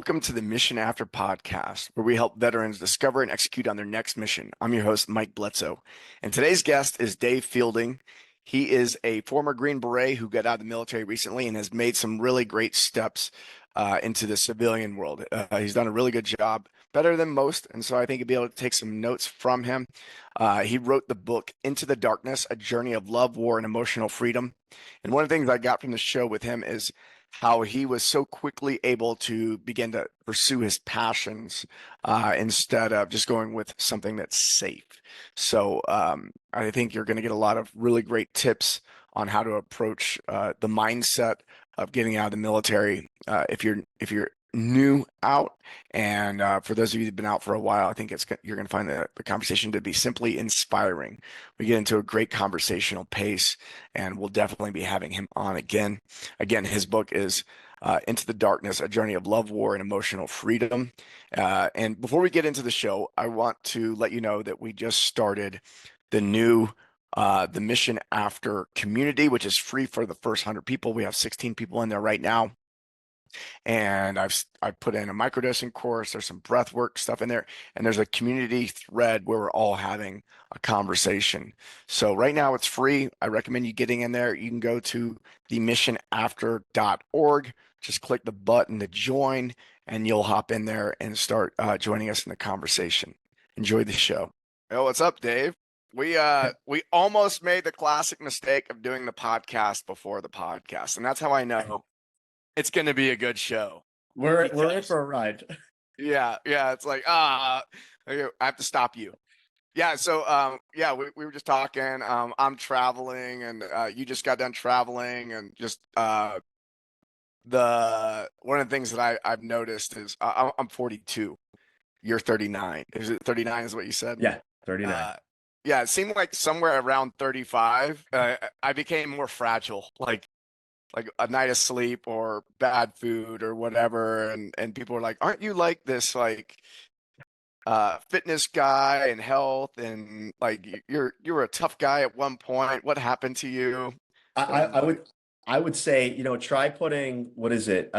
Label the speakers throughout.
Speaker 1: Welcome to the Mission After podcast, where we help veterans discover and execute on their next mission. I'm your host, Mike Bledsoe, and today's guest is Dave Fielding. He is a former Green Beret who got out of the military recently and has made some really great steps into the civilian world. He's done a really good job, better than most, and so I think you'll be able to take some notes from him. He wrote the book Into the Darkness, A Journey of Love, War, and Emotional Freedom. And one of the things I got from the show with him is how he was so quickly able to begin to pursue his passions instead of just going with something that's safe. So I think you're going to get a lot of really great tips on how to approach the mindset of getting out of the military if you're new out, and for those of you who've been out for a while, I think you're going to find the conversation to be simply inspiring. We get into a great conversational pace, and we'll definitely be having him on again. Again, his book is Into the Darkness, A Journey of Love, War, and Emotional Freedom. And before we get into the show, I want to let you know that we just started the new the Mission After community, which is free for the first 100 people. We have 16 people in there right now. And I put in a microdosing course. There's some breath work stuff in there, and there's a community thread where we're all having a conversation. So right now it's free. I recommend you getting in there. You can go to themissionafter.org. Just click the button to join, and you'll hop in there and start joining us in the conversation. Enjoy the show. Oh, what's up, Dave? We almost made the classic mistake of doing the podcast before the podcast, and that's how I know it's going to be a good show.
Speaker 2: We're in for a ride.
Speaker 1: Yeah. It's like, I have to stop you. Yeah. So, we were just talking. I'm traveling, and you just got done traveling, and just one of the things that I've noticed is I'm 42. You're 39. Is it 39? Is what you said?
Speaker 2: Yeah, 39.
Speaker 1: Yeah, it seemed like somewhere around 35, I became more fragile. Like a night of sleep or bad food or whatever, and people are like, aren't you like this fitness guy and health, and like you were a tough guy at one point, what happened to you?
Speaker 2: I would say, try putting, what is it,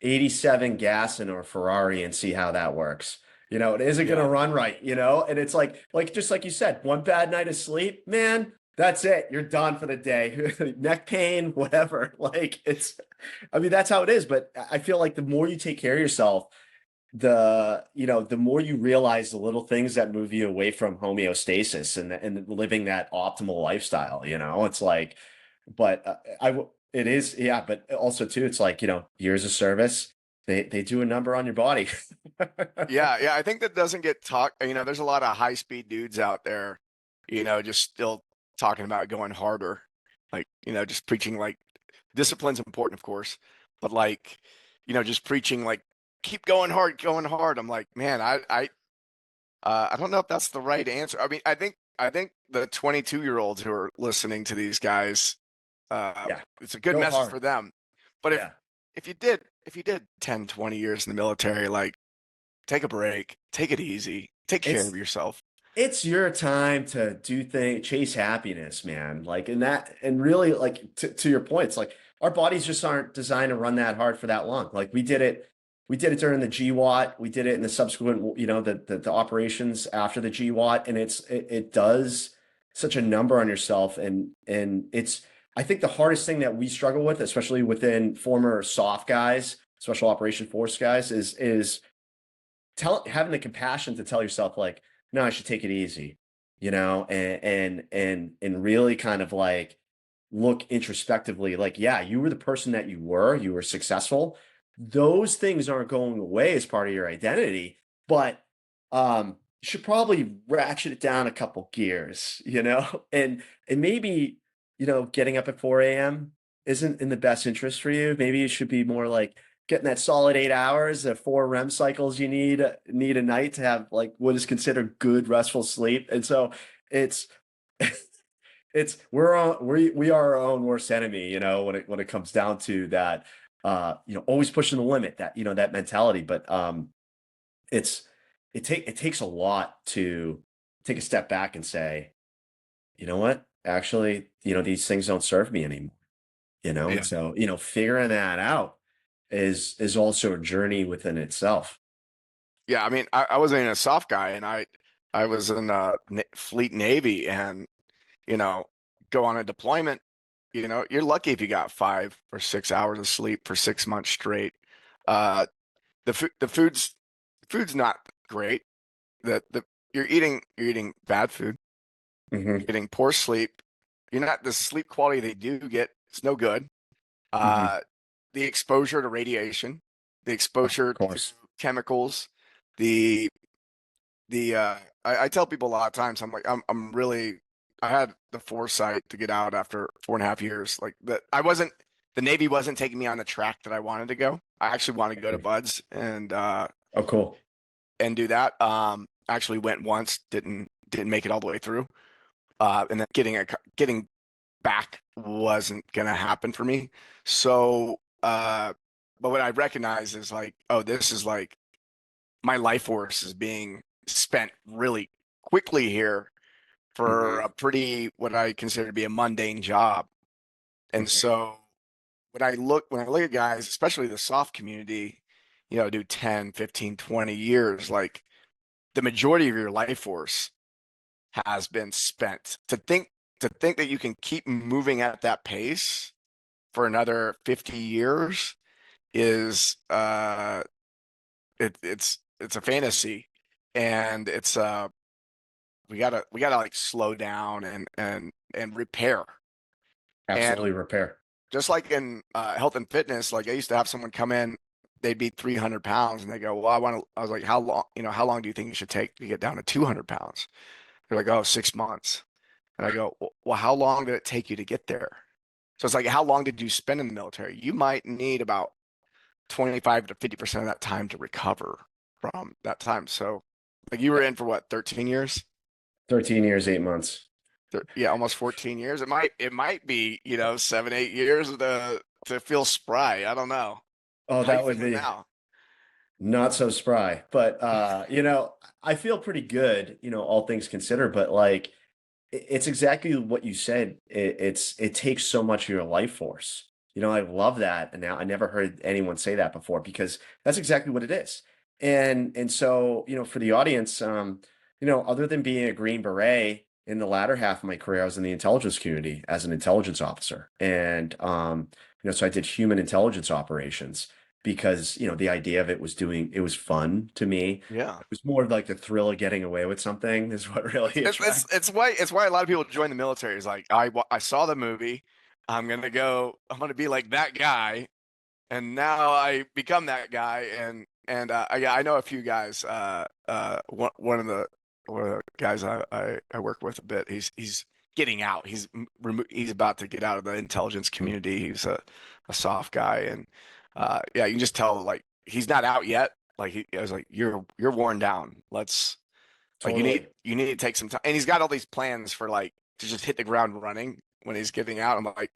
Speaker 2: 87 gas in a Ferrari and see how that works. It isn't going to run right, and it's like just like you said, one bad night of sleep, man, that's it. You're done for the day. Neck pain, whatever. That's how it is. But I feel like the more you take care of yourself, the more you realize the little things that move you away from homeostasis and living that optimal lifestyle. It's like, but it is, yeah. But also too, it's like, years of service, they do a number on your body.
Speaker 1: Yeah. I think that doesn't get talked. There's a lot of high speed dudes out there, just still talking about going harder, like, just preaching like discipline's important, of course, but like, just preaching like keep going hard. I'm like, man, I don't know if that's the right answer. I mean, I think the 22-year-olds who are listening to these guys, it's a good message hard for them. But if you did 10, 20 years in the military, like, take a break, take it easy, take care of yourself.
Speaker 2: It's your time to do things, chase happiness, man. And really, like, to your point, it's like our bodies just aren't designed to run that hard for that long. Like we did it during the GWAT, we did it in the subsequent, the operations after the GWAT, and it does such a number on yourself. And I think the hardest thing that we struggle with, especially within former SOF guys, special operation force guys, is having the compassion to tell yourself, like, no, I should take it easy, and really kind of like look introspectively, like, yeah, you were the person that you were successful. Those things aren't going away as part of your identity, but you should probably ratchet it down a couple gears, and maybe, getting up at 4 a.m. isn't in the best interest for you. Maybe it should be more like getting that solid 8 hours, the 4 REM cycles you need a night to have like what is considered good restful sleep. And so it's we are our own worst enemy, when it comes down to that, always pushing the limit, that, that mentality. But it takes a lot to take a step back and say, you know what, actually, these things don't serve me anymore, and so, figuring that out. is also a journey within itself.
Speaker 1: Yeah, I mean, I wasn't even a soft guy, and I was in Fleet Navy, and you know, go on a deployment. You're lucky if you got 5 or 6 hours of sleep for 6 months straight. Uh, the food's not great. The you're eating bad food.
Speaker 2: Hmm.
Speaker 1: You're getting poor sleep. You're not the sleep quality they do get. It's no good.
Speaker 2: Hmm.
Speaker 1: Uh, the exposure to radiation, the
Speaker 2: Of
Speaker 1: exposure to
Speaker 2: course.
Speaker 1: chemicals, the I tell people a lot of times, I'm really, I had the foresight to get out after 4.5 years. Like that, the Navy wasn't taking me on the track that I wanted to go. I actually wanted to go to Buds
Speaker 2: Oh, cool.
Speaker 1: and do that. Actually went once, didn't make it all the way through. And then getting back wasn't gonna happen for me. So, but what I recognize is like, oh, this is like my life force is being spent really quickly here for
Speaker 2: Hmm.
Speaker 1: a pretty, what I consider to be a mundane job. And
Speaker 2: Hmm.
Speaker 1: so when I look at guys, especially the soft community, do 10, 15, 20 years, like the majority of your life force has been spent. To think that you can keep moving at that pace for another 50 years is it's a fantasy. And we gotta like slow down and repair. And
Speaker 2: Absolutely repair.
Speaker 1: just like in health and fitness, like I used to have someone come in, they'd be 300 pounds and they go, well, I was like, how long do you think it should take to get down to 200 pounds? They're like, oh, 6 months. And I go, well, how long did it take you to get there? So it's like, how long did you spend in the military? You might need about 25 to 50% of that time to recover from that time. So like you were in for what, 13 years?
Speaker 2: 13 years, 8 months.
Speaker 1: Yeah, almost 14 years. It might be, 7, 8 years to feel spry. I don't know.
Speaker 2: Oh,
Speaker 1: How you
Speaker 2: that would
Speaker 1: feeling
Speaker 2: be
Speaker 1: now?
Speaker 2: not so spry. But I feel pretty good, all things considered, but like it's exactly what you said. It takes so much of your life force. I love that. And now I never heard anyone say that before because that's exactly what it is. And so, for the audience, other than being a Green Beret in the latter half of my career, I was in the intelligence community as an intelligence officer. And so I did human intelligence operations because, the idea of it was fun to me.
Speaker 1: Yeah.
Speaker 2: It was more of like the thrill of getting away with something is what
Speaker 1: It's
Speaker 2: really
Speaker 1: it's it's,
Speaker 2: attracted.
Speaker 1: it's why a lot of people join the military. Is like I saw the movie. I'm gonna be like that guy, and now I become that guy. And yeah, I know a few guys. One of the guys I work with a bit. He's getting out. He's about to get out of the intelligence community. He's a soft guy, and yeah, you can just tell like he's not out yet. Like I was like, you're worn down. Let's like you need
Speaker 2: Totally.
Speaker 1: you need to take some time. And he's got all these plans for like to just hit the ground running when he's getting out. I'm like,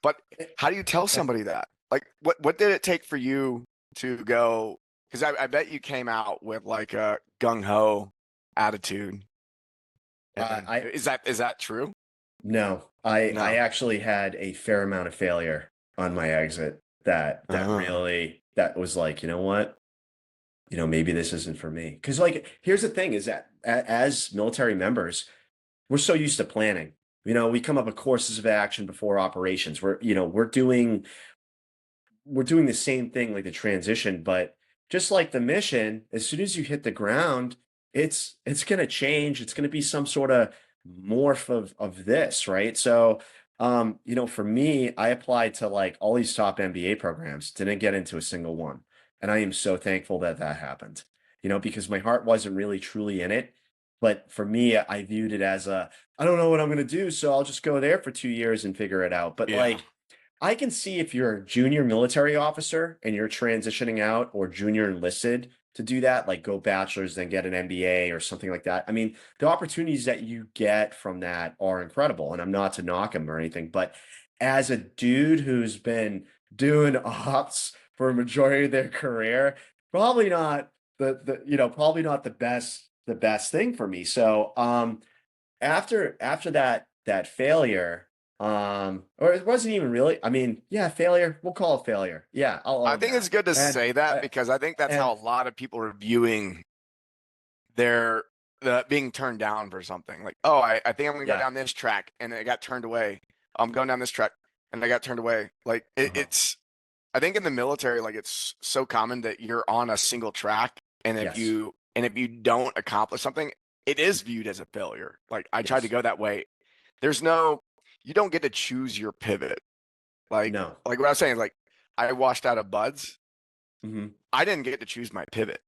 Speaker 1: but how do you tell somebody that? Like, what did it take for you to go? Because I bet you came out with like a gung ho attitude. And
Speaker 2: I
Speaker 1: is that true?
Speaker 2: No, I
Speaker 1: No.
Speaker 2: actually had a fair amount of failure on my exit that
Speaker 1: Uh,
Speaker 2: really that was like, you know what? Maybe this isn't for me. Because like, here's the thing: is that as military members, we're so used to planning. We come up with courses of action before operations. We're doing the same thing like the transition, but just like the mission, as soon as you hit the ground, it's going to change. It's going to be some sort of morph of this, right? So, for me, I applied to like all these top MBA programs, didn't get into a single one, and I am so thankful that that happened. Because my heart wasn't really truly in it. But for me, I viewed it as I don't know what I'm going to do, so I'll just go there for 2 years and figure it out. But
Speaker 1: yeah.
Speaker 2: like, I can see if you're a junior military officer and you're transitioning out or junior enlisted to do that, like go bachelor's, then get an MBA or something like that. I mean, the opportunities that you get from that are incredible. And I'm not to knock them or anything, but as a dude who's been doing ops for a majority of their career, probably not probably not the best thing for me. So after that failure. Or it wasn't even really. I mean, yeah, failure. We'll call it failure. Yeah, I'll
Speaker 1: I
Speaker 2: own
Speaker 1: think it's
Speaker 2: that.
Speaker 1: good to
Speaker 2: And
Speaker 1: say that because I think that's how
Speaker 2: and
Speaker 1: a lot of people are viewing their the being turned down for something. Like, oh, I think I'm gonna go
Speaker 2: yeah,
Speaker 1: down this track and it got turned away. I'm going down this track and I got turned away. Like
Speaker 2: uh-huh.
Speaker 1: it's I think in the military, like it's so common that you're on a single track and
Speaker 2: Yes,
Speaker 1: if you don't accomplish something, it is viewed as a failure. Like I tried to
Speaker 2: yes,
Speaker 1: go that way. There's no you don't get to choose your pivot.
Speaker 2: no,
Speaker 1: Like what I was saying, like I washed out of buds.
Speaker 2: hmm
Speaker 1: I didn't get to choose my pivot.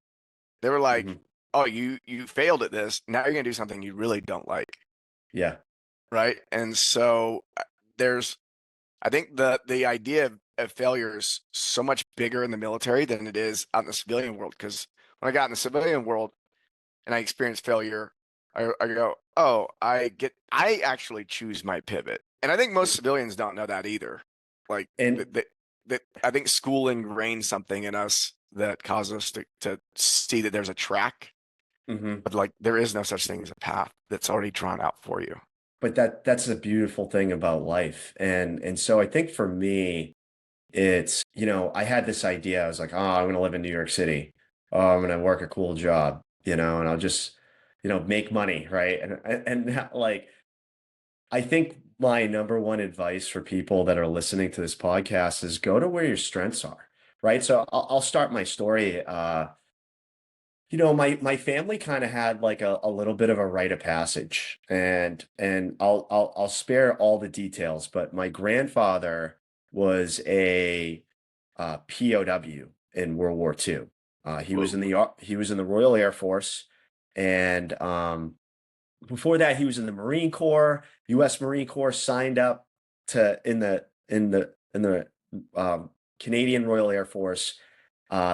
Speaker 1: They were like,
Speaker 2: hmm
Speaker 1: "Oh, you failed at this. Now you're gonna do something you really don't like."
Speaker 2: yeah,
Speaker 1: Right? And so there's I think the idea of failure is so much bigger in the military than it is out in the civilian world. Because when I got in the civilian world and I experienced failure, I go, oh, I actually choose my pivot. And I think most civilians don't know that either. Like
Speaker 2: and
Speaker 1: that I think school ingrained something in us that causes us to see that there's a track,
Speaker 2: hmm
Speaker 1: but like there is no such thing as a path that's already drawn out for you.
Speaker 2: but that's the beautiful thing about life. And so I think for me, it's, I had this idea. I was like, oh, I'm gonna live in New York City. Oh, I'm gonna work a cool job, and I'll just, make money, right? And like I think my number one advice for people that are listening to this podcast is go to where your strengths are, right? So I'll start my story. My family kind of had like a little bit of a rite of passage, and I'll spare all the details, but my grandfather was a POW in World War II.
Speaker 1: Whoa.
Speaker 2: He was in the Royal Air Force, and before that, he was in the Marine Corps, U.S. Marine Corps, signed up to in the Canadian Royal Air Force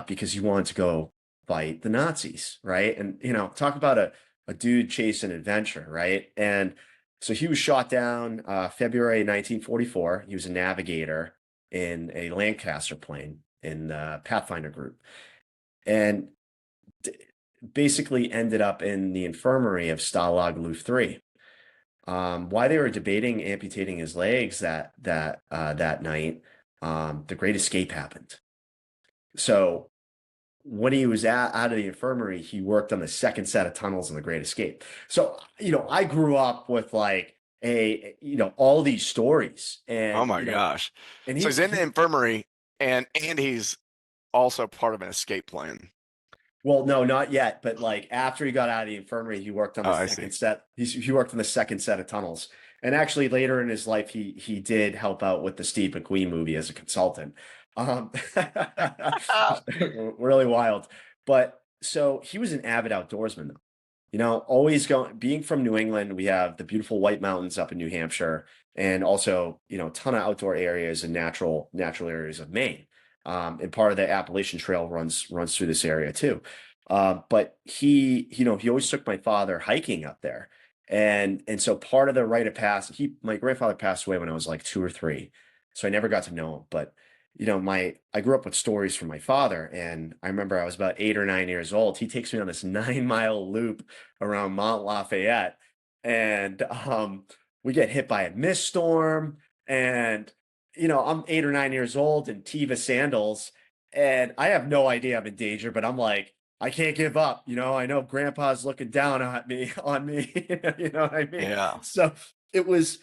Speaker 2: because he wanted to go fight the Nazis, right? And talk about a dude chasing adventure, right? And so he was shot down February 1944. He was a navigator in a Lancaster plane in the Pathfinder group, and basically ended up in the infirmary of Stalag Luft 3. Why they were debating amputating his legs that night, the Great Escape happened. So when he was out of the infirmary, he worked on the second set of tunnels in the Great Escape. So I grew up with like all these stories,
Speaker 1: Oh
Speaker 2: and
Speaker 1: my gosh.
Speaker 2: and
Speaker 1: So
Speaker 2: he
Speaker 1: he's in the
Speaker 2: he
Speaker 1: infirmary and he's also part of an escape plan.
Speaker 2: Well, no, not yet. But like after he got out of the infirmary, he worked on
Speaker 1: Oh,
Speaker 2: the
Speaker 1: I see.
Speaker 2: second set. He worked on the second set of tunnels. And actually, later in his life, he did help out with the Steve McQueen movie as a consultant. Um, really wild. But so he was an avid outdoorsman, though. Always going. Being from New England, we have the beautiful White Mountains up in New Hampshire, and also a ton of outdoor areas and natural areas of Maine. And part of the Appalachian Trail runs through this area too. But he always took my father hiking up there. And so part of the rite of passage, my grandfather passed away when I was like 2 or 3. So I never got to know him. But I grew up with stories from my father. And I remember I was about 8 or 9 years old. He takes me on this 9-mile loop around Mount Lafayette. And we get hit by a mist storm. And I'm 8 or 9 years old in Teva sandals, and I have no idea I'm in danger, but I'm like, I can't give up. I know grandpa's looking down at me on me. You know what I mean?
Speaker 1: Yeah.
Speaker 2: So it was,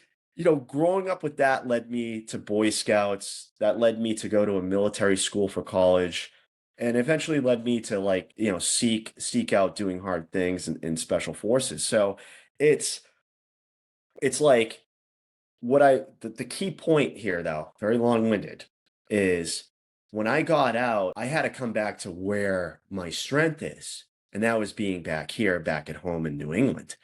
Speaker 2: growing up with that led me to Boy Scouts. That led me to go to a military school for college, and eventually led me to like, seek out doing hard things in special forces. So it's like the key point here, though, very long-winded, is when I got out, I had to come back to where my strength is. And that was being back here, back at home in New England,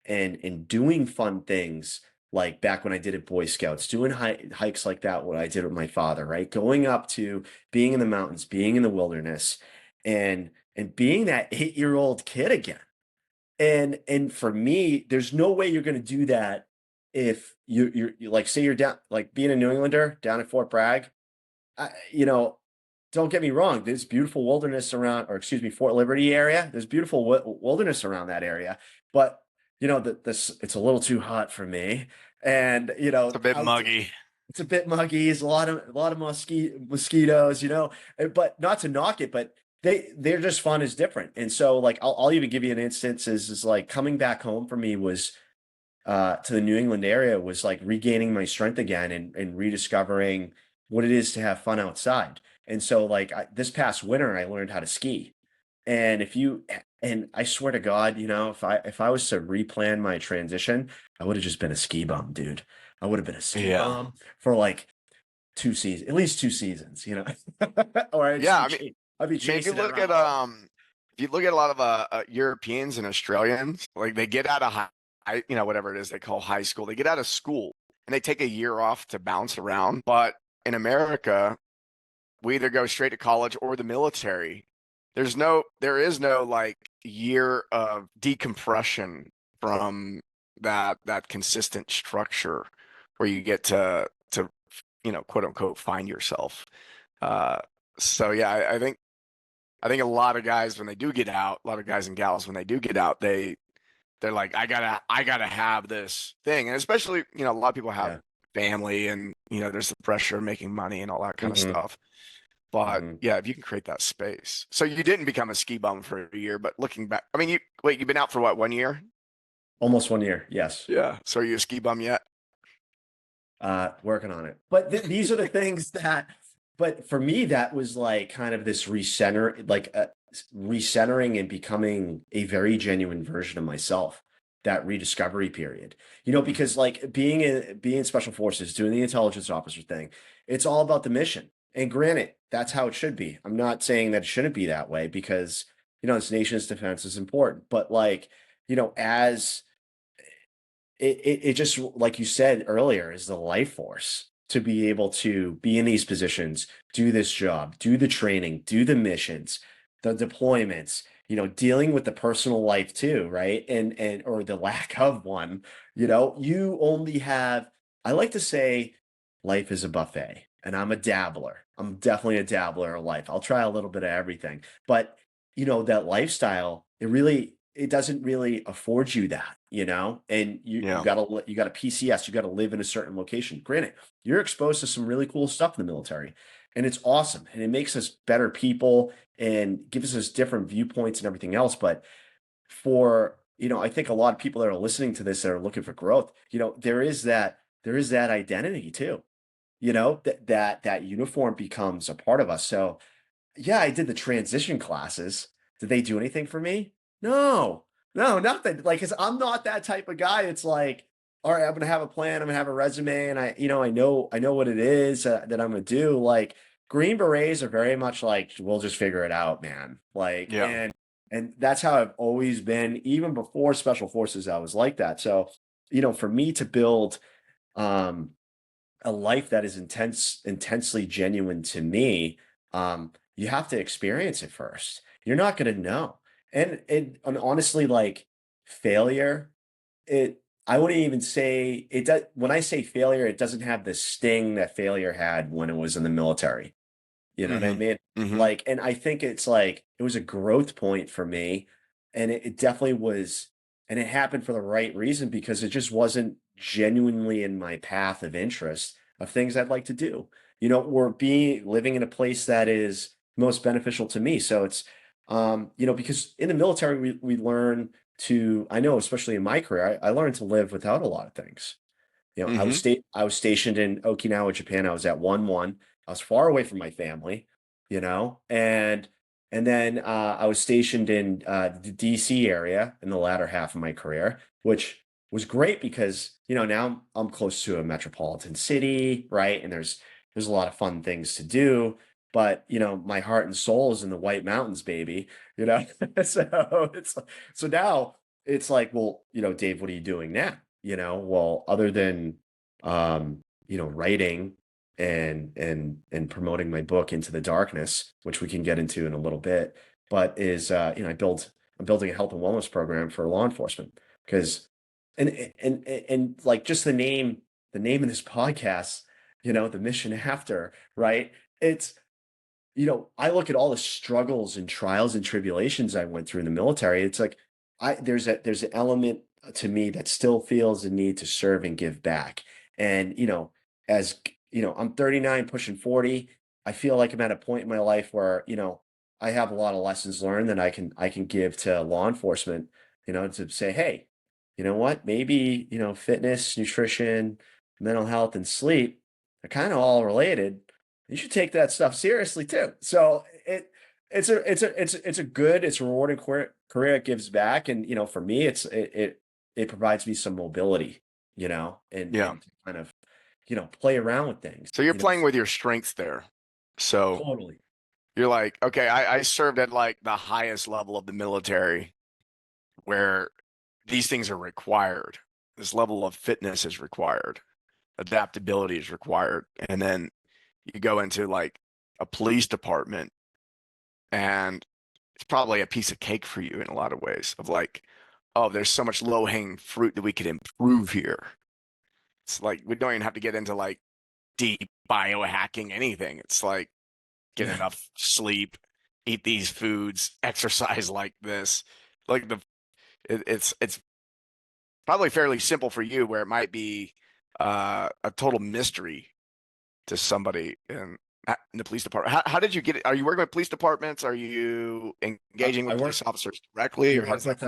Speaker 2: and doing fun things like back when I did at Boy Scouts, doing hikes like that, what I did with my father, right? Going up to being in the mountains, being in the wilderness, and being that 8-year-old kid again. And for me, there's no way you're going to do that if you like, say you're down, like being a New Englander down at Fort Bragg. I, you know, don't get me wrong. There's beautiful wilderness around, or excuse me, Fort Liberty area. There's beautiful wilderness around that area, but it's a little too hot for me. And,
Speaker 1: It's a bit
Speaker 2: out
Speaker 1: muggy.
Speaker 2: it's a bit muggy. It's a lot of mosquitoes, but not to knock it, but they're just fun is different. And so like I'll even give you an instance is like coming back home for me was to the New England area was like regaining my strength again and rediscovering what it is to have fun outside. And so like this past winter I learned how to ski. And and I swear to God, if I was to replan my transition, I would have just been a ski bum, dude. I would have been a ski
Speaker 1: Yeah.
Speaker 2: bum for like 2 seasons, at least 2 seasons, or
Speaker 1: Yeah. I mean,
Speaker 2: I'd be
Speaker 1: I mean,
Speaker 2: chasing it around.
Speaker 1: if you look at a lot of Europeans and Australians, like they get out of whatever it is they call high school, they get out of school and they take a year off to bounce around. But in America, we either go straight to college or the military. There is no like year of decompression from that consistent structure where you get to quote unquote find yourself. Uh, so yeah, I think a lot of guys when they do get out, a lot of guys and gals when they do get out, they're like, I gotta have this thing. And especially, a lot of people have
Speaker 2: Yeah.
Speaker 1: family and there's the pressure of making money and all that kind of
Speaker 2: hmm
Speaker 1: stuff. But
Speaker 2: hmm
Speaker 1: yeah, if you can create that space. So you didn't become a ski bum for a year, but looking back, I mean, you've been out for what, 1 year?
Speaker 2: Almost 1 year. Yes.
Speaker 1: Yeah. So are you a ski bum yet?
Speaker 2: Working on it. But these are the things but for me, that was like kind of this recentering and becoming a very genuine version of myself, that rediscovery period.
Speaker 1: Mhm.
Speaker 2: Because like being in special forces, doing the intelligence officer thing, it's all about the mission. And granted, that's how it should be. I'm not saying that it shouldn't be that way because, this nation's defense is important. But like, as it just like you said earlier is the life force to be able to be in these positions, do this job, do the training, do the missions, the deployments, dealing with the personal life too, right? And or the lack of one. You only have, I like to say life is a buffet, and I'm a dabbler. I'm definitely a dabbler of life. I'll try a little bit of everything. But that lifestyle, it doesn't really afford you that, and
Speaker 1: Yeah.
Speaker 2: you got a PCS, you got to live in a certain location. Granted, you're exposed to some really cool stuff in the military, and it's awesome, and it makes us better people and gives us different viewpoints and everything else. But I think a lot of people that are listening to this that are looking for growth, there is that identity too, that uniform becomes a part of us. So yeah, I did the transition classes. Did they do anything for me? No, no, nothing. Like, cause I'm not that type of guy. It's like, all right, I'm gonna have a plan. I'm gonna have a resume, and I know what it is that I'm gonna do. Like, Green Berets are very much like, we'll just figure it out, man. Like,
Speaker 1: Yeah.
Speaker 2: and that's how I've always been. Even before Special Forces, I was like that. So, for me to build, um, a life that is intensely genuine to me, you have to experience it first. You're not going to know. And honestly, like failure, I wouldn't even say it does. When I say failure, it doesn't have the sting that failure had when it was in the military. You know what I
Speaker 1: hmm
Speaker 2: mean?
Speaker 1: hmm
Speaker 2: Like, and I think it's like it was a growth point for me, and it definitely was, and it happened for the right reason because it just wasn't genuinely in my path of interest of things I'd like to do. Or being living in a place that is most beneficial to me. So it's, because in the military we learn to, I know, especially in my career, I learned to live without a lot of things.
Speaker 1: hmm
Speaker 2: I was stationed in Okinawa, Japan. I was at 1-1. I was far away from my family, and then I was stationed in the DC area in the latter half of my career, which was great because now I'm close to a metropolitan city, right? And there's a lot of fun things to do. But my heart and soul is in the White Mountains, baby. So now it's like, well, Dave, what are you doing now? Well, other than writing and promoting my book Into the Darkness, which we can get into in a little bit, but is I'm building a health and wellness program for law enforcement because and like just the name of this podcast, the mission after, right? It's I look at all the struggles and trials and tribulations I went through in the military. It's like there's an element to me that still feels the need to serve and give back. And, as I'm 39 pushing 40. I feel like I'm at a point in my life where, I have a lot of lessons learned that I can give to law enforcement, to say, hey, you know what? Maybe, fitness, nutrition, mental health, and sleep are kind of all related. You should take that stuff seriously too. So it's a rewarding career. It gives back, and for me, it provides me some mobility,
Speaker 1: Yeah.
Speaker 2: and to kind of play around with things,
Speaker 1: So you're playing with your strengths there. So
Speaker 2: totally.
Speaker 1: you're like, okay, I served at like the highest level of the military where these things are required. This level of fitness is required. Adaptability is required. And then you go into like a police department and it's probably a piece of cake for you in a lot of ways of like, oh, there's so much low hanging fruit that we could improve here. It's like we don't even have to get into like deep biohacking anything. It's like get
Speaker 2: Yeah.
Speaker 1: enough sleep, eat these foods, exercise like this. Like it's probably fairly simple for you where it might be a total mystery to somebody in the police department. How did you get it? Are you working with police departments? Are you engaging
Speaker 2: I
Speaker 1: with
Speaker 2: work
Speaker 1: police officers directly,
Speaker 2: I
Speaker 1: or how
Speaker 2: work
Speaker 1: does that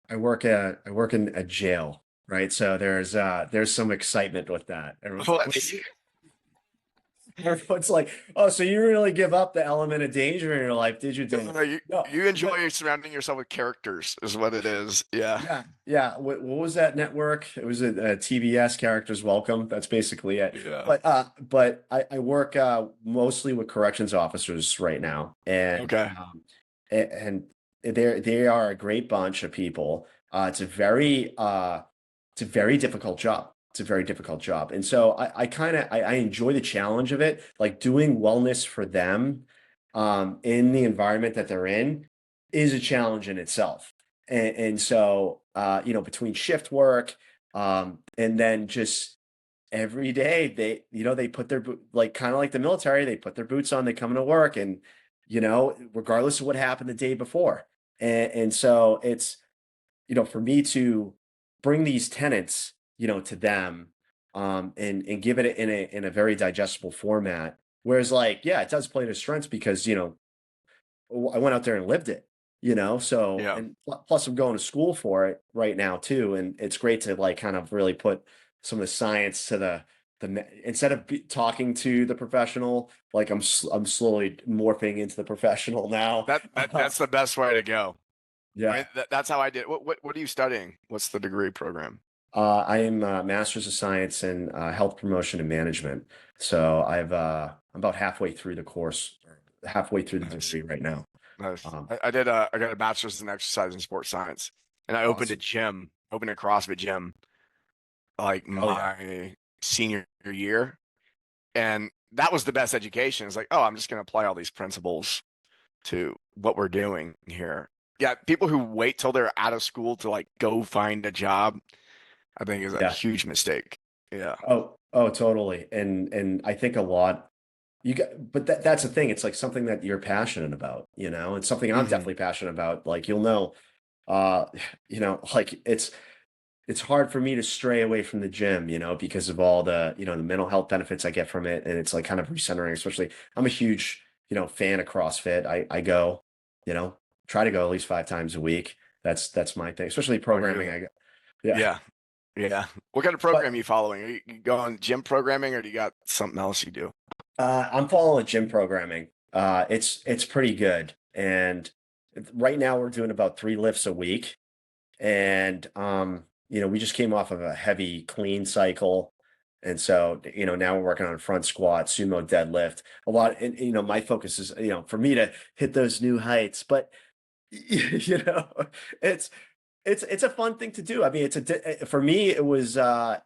Speaker 2: with
Speaker 1: work?
Speaker 2: I work in a jail, right? So there's some excitement with that. Everyone's like,
Speaker 1: What?
Speaker 2: wait, everyone's like, oh, so you really give up the element of danger in your life, did you, Dave?
Speaker 1: You
Speaker 2: No,
Speaker 1: you
Speaker 2: but
Speaker 1: enjoy surrounding yourself with characters, is what it is. Yeah,
Speaker 2: yeah, yeah. What was that network? It was a TBS Characters Welcome. That's basically it.
Speaker 1: yeah.
Speaker 2: But I work mostly with corrections officers right now,
Speaker 1: Okay.
Speaker 2: and they are a great bunch of people. It's a very difficult job. It's a very difficult job, and so I kind of I enjoy the challenge of it, like doing wellness for them, in the environment that they're in, is a challenge in itself. And so, between shift work, and then just every day they put their like kind of like the military, they put their boots on, they come into work, and regardless of what happened the day before. And so it's for me to bring these tenets, to them, and give it in a very digestible format. Whereas, like, yeah, it does play to strengths because I went out there and lived it, so,
Speaker 1: Yeah.
Speaker 2: and plus I'm going to school for it right now too. And it's great to like kind of really put some of the science to instead of talking to the professional, like I'm slowly morphing into the professional now.
Speaker 1: That's the best way to go. I
Speaker 2: Yeah.
Speaker 1: mean, that's how I did. What are you studying? What's the degree program?
Speaker 2: I am a Master's of Science in Health Promotion and Management. So I'm about halfway through the course, halfway through the
Speaker 1: Nice.
Speaker 2: degree right now.
Speaker 1: Nice.
Speaker 2: Um,
Speaker 1: I got a bachelor's in exercise and sports science, and I
Speaker 2: awesome.
Speaker 1: opened a CrossFit gym like
Speaker 2: Oh yeah.
Speaker 1: my senior year, and that was the best education. It's like, oh, I'm just going to apply all these principles to what we're doing here. Yeah, people who wait till they're out of school to like go find a job, I think is a
Speaker 2: Yeah.
Speaker 1: huge mistake. Yeah.
Speaker 2: Oh, totally. And I think a lot but that's the thing. It's like something that you're passionate about, It's something I'm
Speaker 1: Hmm.
Speaker 2: definitely passionate about. Like uh, like it's hard for me to stray away from the gym, because of all the mental health benefits I get from it. And it's like kind of recentering, especially I'm a huge, fan of CrossFit. I go, you know, try to go at least 5 times a week. That's my thing, especially
Speaker 1: Oh,
Speaker 2: programming.
Speaker 1: really?
Speaker 2: Yeah.
Speaker 1: Yeah. Yeah. What kind of
Speaker 2: But
Speaker 1: program are you following? Are you going gym programming or do you got something else you do?
Speaker 2: I'm following gym programming. It's pretty good. And right now we're doing about 3 lifts a week. And we just came off of a heavy clean cycle. And so, now we're working on front squat, sumo deadlift, a lot. And my focus is, for me to hit those new heights. But you know, it's it's a fun thing to do. I mean, for me, it was the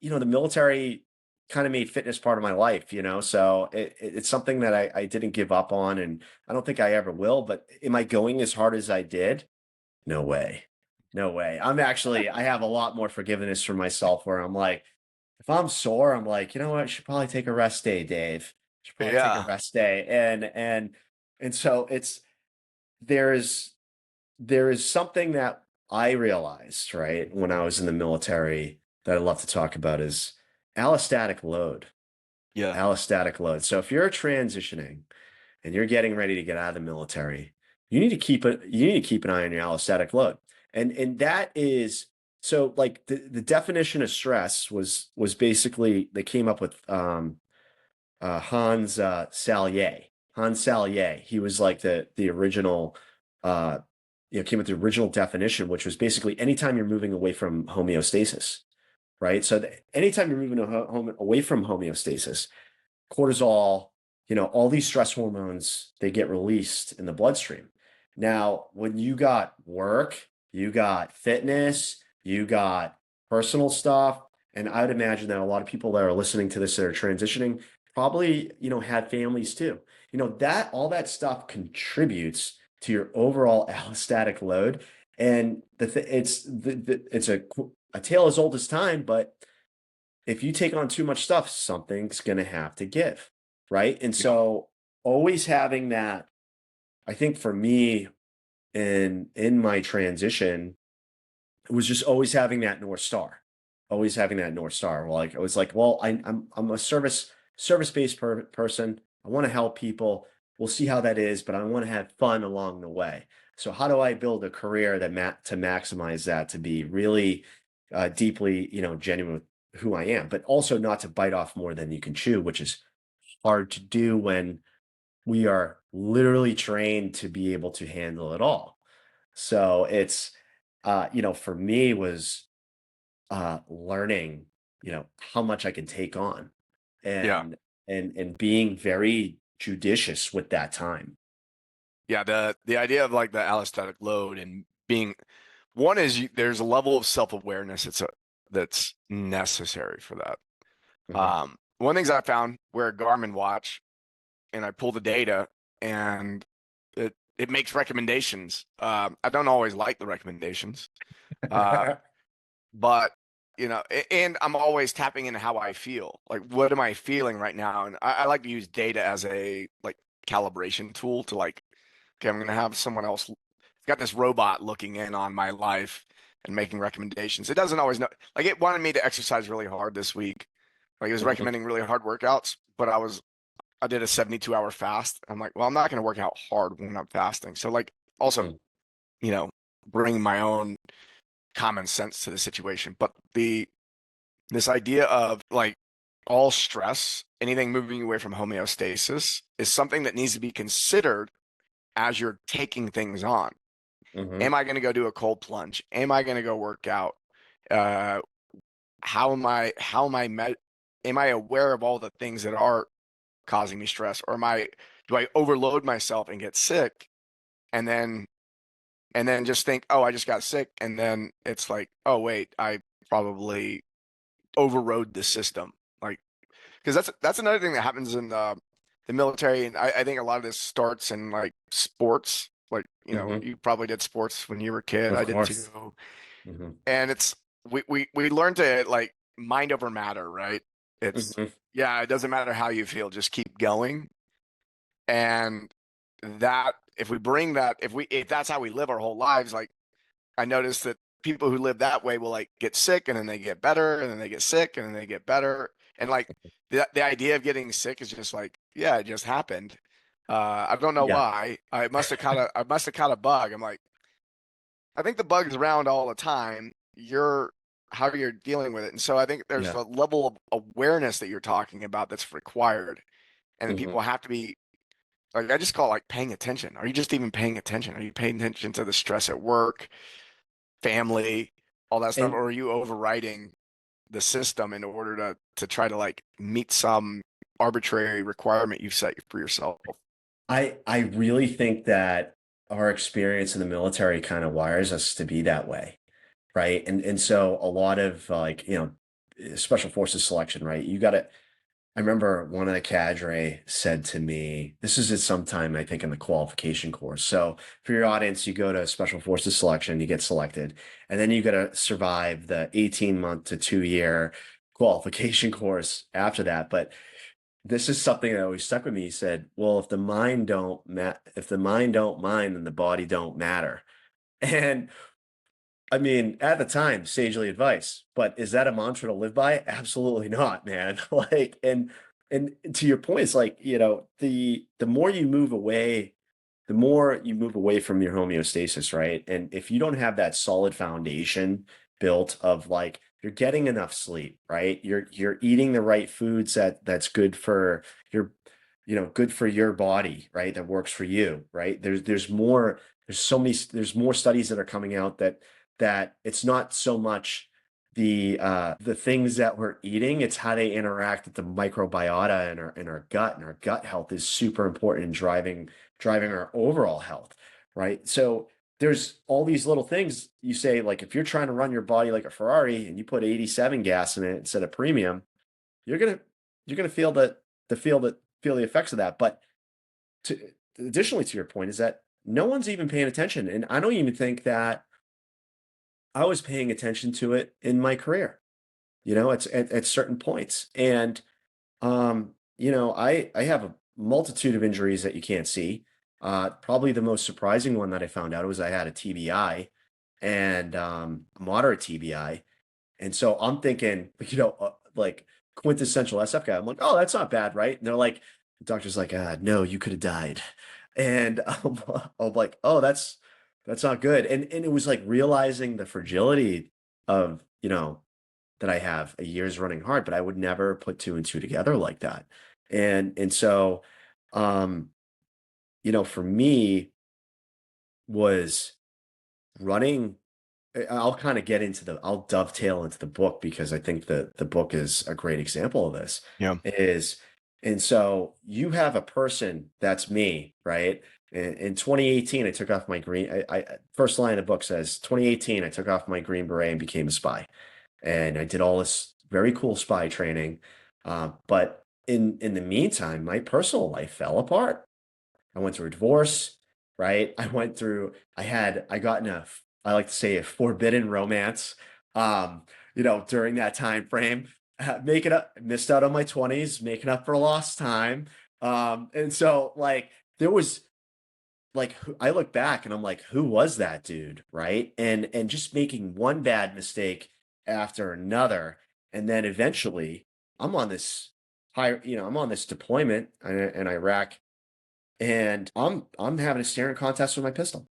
Speaker 2: military kind of made fitness part of my life, so it's something that I didn't give up on, and I don't think I ever will. But am I going as hard as I did? No way. No way. I have a lot more forgiveness for myself where I'm like, if I'm sore, I'm like, you know what? I should probably take a rest day, Dave. Should probably take a
Speaker 1: Yeah.
Speaker 2: rest day. And so there is something that I realized, right, when I was in the military that I love to talk about is allostatic load.
Speaker 1: Yeah.
Speaker 2: Allostatic load. So if you're transitioning and you're getting ready to get out of the military, you need to keep an eye on your allostatic load. And that is so like the definition of stress was basically they came up with Hans Salier. Hans Salier. He was like the original came with the original definition, which was basically anytime you're moving away from homeostasis, right? So anytime you're moving away from homeostasis, cortisol, all these stress hormones, they get released in the bloodstream. Now, when you got work, you got fitness, you got personal stuff, and I would imagine that a lot of people that are listening to this that are transitioning probably, had families too. That all that stuff contributes to your overall allostatic load. And it's a tale as old as time, but if you take on too much stuff, something's going to have to give, right? And
Speaker 1: Yeah.
Speaker 2: so always having that, I think for me in my transition, it was just always having that North Star, always having that North Star. Like I was like, well, I'm a service-based person. I want to help people. We'll see how that is, but I want to have fun along the way. So how do I build a career to maximize that, to be really deeply, genuine with who I am, but also not to bite off more than you can chew, which is hard to do when we are literally trained to be able to handle it all. So it's, for me was learning, how much I can take on
Speaker 1: Yeah.
Speaker 2: and and being very judicious with that time.
Speaker 1: Yeah. The idea of like the allostatic load and being one is there's a level of self-awareness that's necessary for that.
Speaker 2: Mhm.
Speaker 1: One of the things I found, wear a Garmin watch and I pull the data and it makes recommendations. I don't always like the recommendations, uh, but and I'm always tapping into how I feel. Like, what am I feeling right now? And I like to use data as a like calibration tool to like, okay, I'm gonna have someone else got this robot looking in on my life and making recommendations. It doesn't always know. Like, it wanted me to exercise really hard this week. Like, it was
Speaker 2: Mhm.
Speaker 1: recommending really hard workouts, but I did a 72-hour fast. I'm like, well, I'm not going to work out hard when I'm fasting. So like also,
Speaker 2: Mhm.
Speaker 1: you know, bring my own common sense to the situation. But this idea of like all stress, anything moving away from homeostasis is something that needs to be considered as you're taking things on.
Speaker 2: Mhm.
Speaker 1: Am I going to go do a cold plunge? Am I going to go work out? Uh, am I aware of all the things that are causing me stress, or do I overload myself and get sick and then just think, oh, I just got sick, and then it's like, oh wait, I probably overrode the system. Like, because that's another thing that happens in the military, and I think a lot of this starts in like sports. Like,
Speaker 2: Mhm.
Speaker 1: you probably did sports when you were a kid.
Speaker 2: Of
Speaker 1: I did
Speaker 2: course.
Speaker 1: too.
Speaker 2: Mhm.
Speaker 1: And it's we learn to like mind over matter, right? It's
Speaker 2: Mhm.
Speaker 1: yeah, it doesn't matter how you feel, just keep going. And that if we bring that, if that's how we live our whole lives, like I noticed that people who live that way will like get sick and then they get better and then they get sick and then they get better. And like the idea of getting sick is just like, yeah, it just happened. I don't know
Speaker 2: Yeah.
Speaker 1: why. I must have caught a bug. I'm like, I think the bug is around all the time. How you're dealing with it. And so I think there's
Speaker 2: Yeah.
Speaker 1: a level of awareness that you're talking about that's required. And then
Speaker 2: Mhm.
Speaker 1: people have to be like, I just call it like paying attention. Are you just even paying attention? Are you paying attention to the stress at work, family, all that stuff?
Speaker 2: And
Speaker 1: Or are you overriding the system in order to try to like meet some arbitrary requirement you've set for yourself?
Speaker 2: I really think that our experience in the military kind of wires us to be that way, right? And so a lot of like, special forces selection, right? You got to I remember one of the cadre said to me, this is at some time, I think, in the qualification course. So for your audience, you go to special forces selection, you get selected, and then you got to survive the 18-month to 2-year qualification course after that. But this is something that always stuck with me. He said, well, if the mind don't mind, then the body don't matter. And I mean, at the time, sagely advice, but is that a mantra to live by? Absolutely not, man. Like, and to your point, it's like, the more you move away, the more you move away from your homeostasis, right? And if you don't have that solid foundation built of like you're getting enough sleep, right? You're eating the right foods that's good for your, good for your body, right? That works for you, right? There's more studies that are coming out that it's not so much the things that we're eating, it's how they interact with the microbiota in our gut, and our gut health is super important in driving our overall health, right? So there's all these little things you say, like if you're trying to run your body like a Ferrari and you put 87 gas in it instead of premium, you're gonna you're gonna feel the effects of that. But to, additionally to your point is that no one's even paying attention, and I don't even think that I was paying attention to it in my career. It's at certain points, and I have a multitude of injuries that you can't see. Probably the most surprising one that I found out was I had a TBI and a moderate TBI. And so I'm thinking, like quintessential SF guy. I'm like, oh, that's not bad, right? And they're like, the doctor's like, no, you could have died. And I'm like, oh, that's not good. And it was like realizing the fragility of, that I have a year's running hard, but I would never put two and two together like that. And so, um, for me was running. I'll kind of I'll dovetail into the book because I think the book is a great example of this.
Speaker 1: Yeah.
Speaker 2: Is and so you have a person that's me, right? In 2018, I took off my green. First line of the book says 2018, I took off my green beret and became a spy, and I did all this very cool spy training. But in the meantime, my personal life fell apart. I went through a divorce, right? I got in I like to say a forbidden romance, during that time frame, making up, missed out on my 20s, making up for lost time. And so like, there was like, I look back and I'm like, who was that dude? Right. And just making one bad mistake after another. And then eventually I'm on this deployment in Iraq, and I'm having a staring contest with my pistol.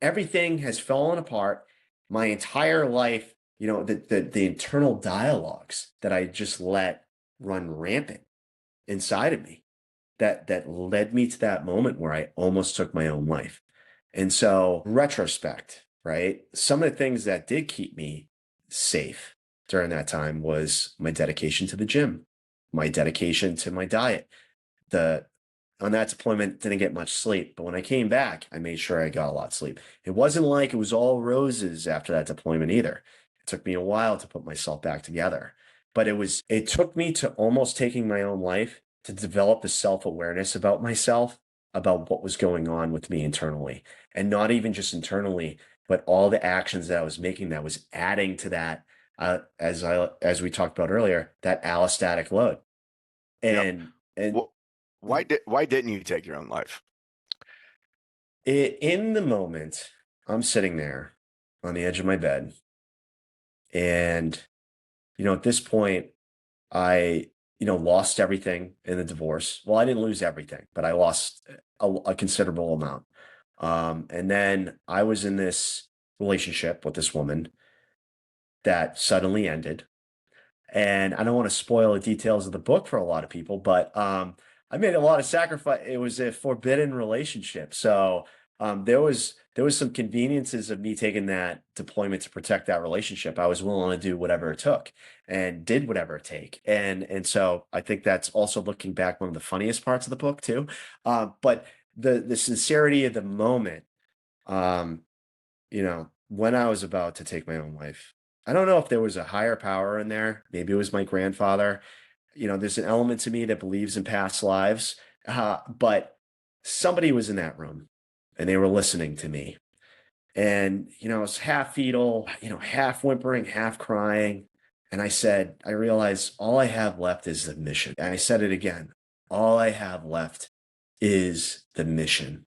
Speaker 2: Everything has fallen apart. My entire life, the internal dialogues that I just let run rampant inside of me that led me to that moment where I almost took my own life. And so, retrospect, right? Some of the things that did keep me safe during that time was my dedication to the gym, my dedication to my diet. The On that deployment, didn't get much sleep, but when I came back, I made sure I got a lot of sleep. It wasn't like it was all roses after that deployment either. It took me a while to put myself back together, but it took me to almost taking my own life to develop the self-awareness about myself, about what was going on with me internally, and not even just internally, but all the actions that I was making that was adding to that, as we talked about earlier, that allostatic load.
Speaker 1: Yeah.
Speaker 2: And
Speaker 1: Well, why didn't you take your own life?
Speaker 2: In the moment, I'm sitting there on the edge of my bed. And, at this point, I, lost everything in the divorce. Well, I didn't lose everything, but I lost a considerable amount. And then I was in this relationship with this woman that suddenly ended. And I don't want to spoil the details of the book for a lot of people, but I made a lot of sacrifice. It was a forbidden relationship, so there was some conveniences of me taking that deployment to protect that relationship. I was willing to do whatever it took, and did whatever it take, and so I think that's also, looking back, one of the funniest parts of the book too. But the sincerity of the moment, um, when I was about to take my own life. I don't know if there was a higher power in there. Maybe it was my grandfather. There's an element to me that believes in past lives, but somebody was in that room and they were listening to me. And, I was half fetal, half whimpering, half crying. And I realized all I have left is the mission. And I said it again. All I have left is the mission.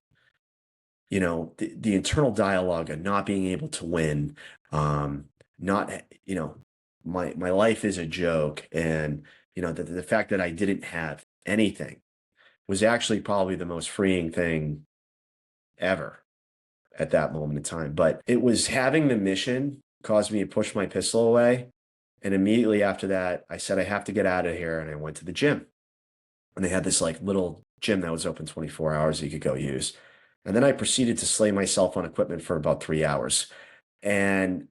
Speaker 2: the internal dialogue of not being able to win, um, not, my life is a joke. And, the fact that I didn't have anything was actually probably the most freeing thing ever at that moment in time. But it was having the mission caused me to push my pistol away. And immediately after that, I said, I have to get out of here. And I went to the gym. And they had this like little gym that was open 24 hours that you could go use. And then I proceeded to slay myself on equipment for about 3 hours. And